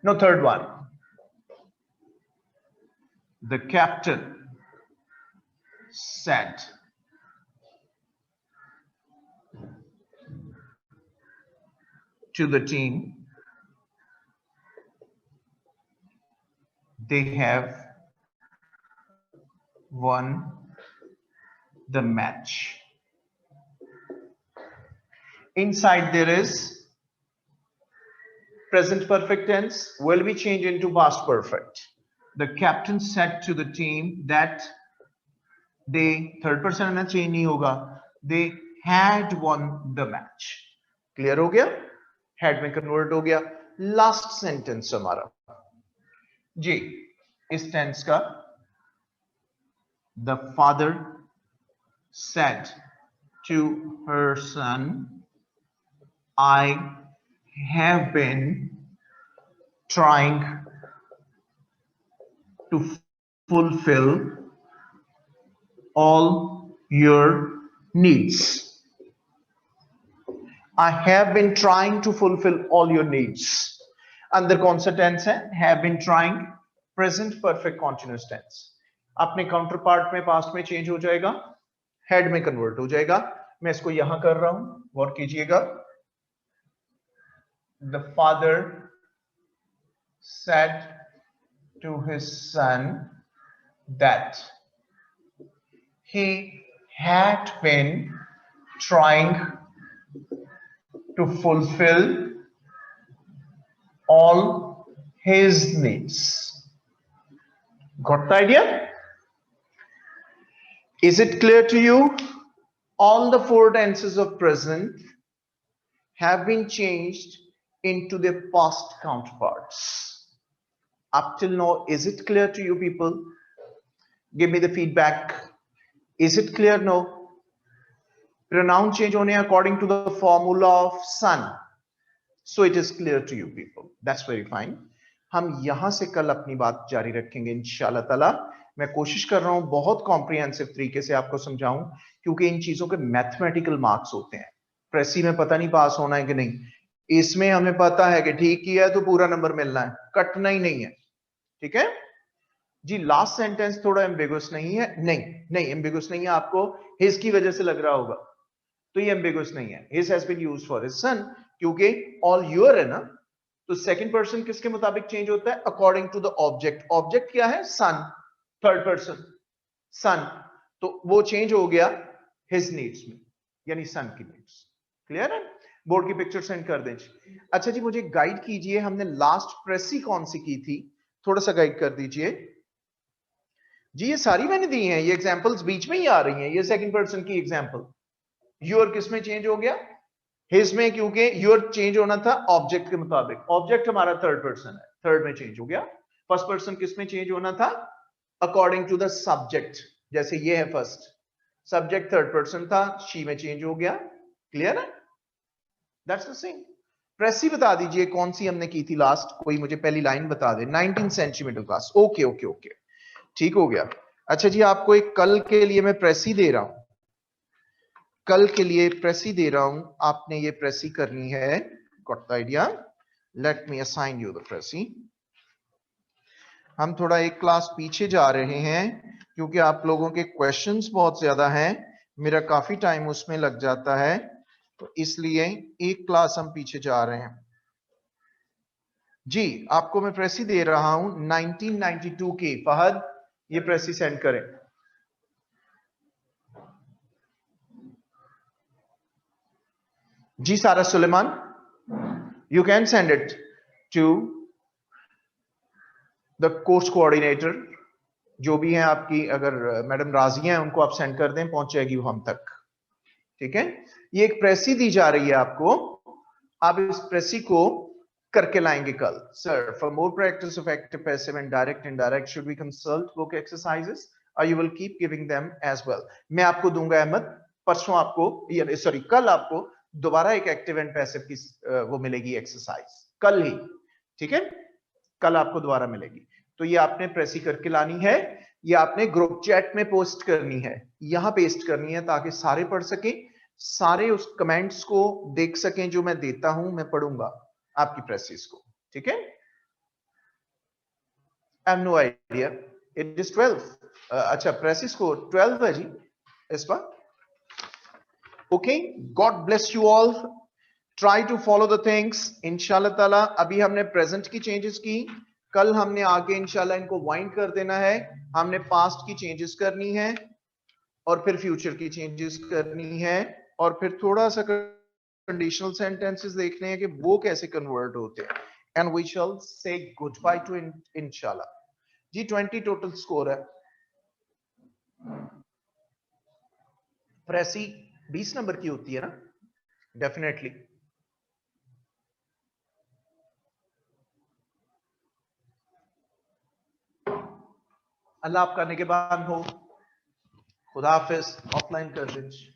Now third one. The captain said to the team they have won the match. Inside there is present perfect tense. Will we change into past perfect? The captain said to the team that they, third person में change नहीं होगा, they had won the match. Clear हो गया? Had में convert हो गया. Last sentence हमारा जी इस tense का, the father said to her son, I have been trying to fulfill all your needs. I have been trying to fulfill all your needs. अंदर कौन सा टेंस है? Have been trying, present perfect continuous tense. अपने counter part में past में change हो जाएगा, head में कन्वर्ट हो जाएगा. मैं इसको यहां कर रहा हूं, गौर कीजिएगा. The father said to his son that he had been trying to fulfill all his needs. Got the idea? Is it clear to you? All the four tenses of present have been changed into their past counterparts. Up till now, is it clear to you people? Give me the feedback. Is it clear now? Pronoun change होने according to the formula of son. So it is clear to you people. That's very fine. हम यहां से कल अपनी बात जारी रखेंगे इंशाल्लाह ताला. मैं कोशिश कर रहा हूं बहुत कॉम्प्रिहेंसिव तरीके से आपको समझाऊं, क्योंकि इन चीजों के मैथमेटिकल मार्क्स होते हैं. प्रेसी में पता नहीं पास होना है कि नहीं. इसमें हमें पता है कि ठीक किया है तो पूरा नंबर मिलना है, कटना ही नहीं है. ठीक है जी. लास्ट सेंटेंस थोड़ा एम्बिगुअस नहीं है? नहीं एम्बिगुअस नहीं है. आपको हिज की वजह से लग रहा होगा, तो ये एम्बिगुअस नहीं है. His has been used for his son, क्योंकि ऑल यूर है ना, तो सेकंड पर्सन किसके मुताबिक चेंज होता है? According to the object. Object क्या है? सन. थर्ड पर्सन सन, तो वो चेंज हो गया हिज नीड्स में, यानी सन की नीड्स. क्लियर है? बोर्ड की पिक्चर सेंड कर दें. अच्छा जी, मुझे गाइड कीजिए, हमने लास्ट प्रेसी कौन सी की थी? थोड़ा सा गाइड कर दीजिए जी. ये सारी मैंने दी हैं, ये एग्जांपल्स बीच में ही आ रही हैं. ये सेकंड पर्सन की एग्जांपल. यूर किस में चेंज हो गया? हिज में, क्योंकि यूर चेंज होना था ऑब्जेक्ट के मुताबिक. ऑब्जेक्ट हमारा थर्ड पर्सन है, थर्ड में चेंज हो गया. फर्स्ट पर्सन किस में चेंज होना था? According to the subject. जैसे ये है फर्स्ट, सब्जेक्ट थर्ड पर्सन था, शी में चेंज हो गया. क्लियर है? That's the same. प्रेसी बता दीजिए कौन सी हमने की थी लास्ट. कोई मुझे पहली लाइन बता दे. 19 centimetre class. Okay okay okay, ठीक हो गया. अच्छा जी, आपको एक कल के लिए मैं प्रेसी दे रहा हूं. कल के लिए प्रेसी दे रहा हूं, आपने ये प्रेसी करनी है। Got the idea? Let me assign you the precis. हम थोड़ा एक क्लास पीछे जा रहे हैं क्योंकि आप लोगों के क्वेश्चंस बहुत ज्यादा हैं, मेरा काफी टाइम उसमें लग जाता है, तो इसलिए एक क्लास हम पीछे जा रहे हैं। जी, आपको मैं प्रेसी दे रहा हूं 1992 की। फहद, ये प्रेसी सेंड करें। Ji Sara Suleman, you can send it to the course coordinator, जो भी है आपकी, अगर मैडम राजी हैं उनको आप सेंड कर दें, पहुंच जाएगी वो हम तक। ठीक है, ये एक प्रेसी दी जा रही है आपको, आप इस प्रेसी को करके लाएंगे कल। Sir, for more practice of active, passive and direct indirect, should we consult book exercises और you will keep giving them as well. मैं आपको दूंगा अहमद, परसों आपको, सॉरी कल आपको दोबारा एक एक्टिव एंड पैसिव की वो मिलेगी एक्सरसाइज, कल ही। ठीक है, कल आपको दोबारा मिलेगी। तो ये आपने प्रेसी करके लानी है, ये आपने ग्रुप चैट में पोस्ट करनी है, यहां पेस्ट करनी है ताकि सारे पढ़ सकें, सारे उस कमेंट्स को देख सकें जो मैं देता हूं, मैं पढ़ूंगा आपकी प्रेसिस को। ठीक है, I have no idea, it is 12। अच्छा, प्रेसिस को 12 है जी इस बार। Okay, God bless you all, try to follow the things इंशाल्लाह ताला। अभी हमने प्रेजेंट की चेंजेस की, कल हमने आगे इंशाल्लाह इनको वाइंड कर देना है, हमने पास्ट की चेंजेस करनी है और फिर फ्यूचर की चेंजेस करनी है, और फिर थोड़ा सा कंडीशनल सेंटेंसेस देखने हैं कि वो कैसे कन्वर्ट होते हैं, एंड वी शैल से गुड बाय टू इंशाल्लाह। जी 20 टोटल स्कोर है। प्रेसी 20 नंबर की होती है ना, डेफिनेटली। अल्लाह आपका निगहबान हो, खुदा हाफिज, ऑफलाइन कर दीजिए।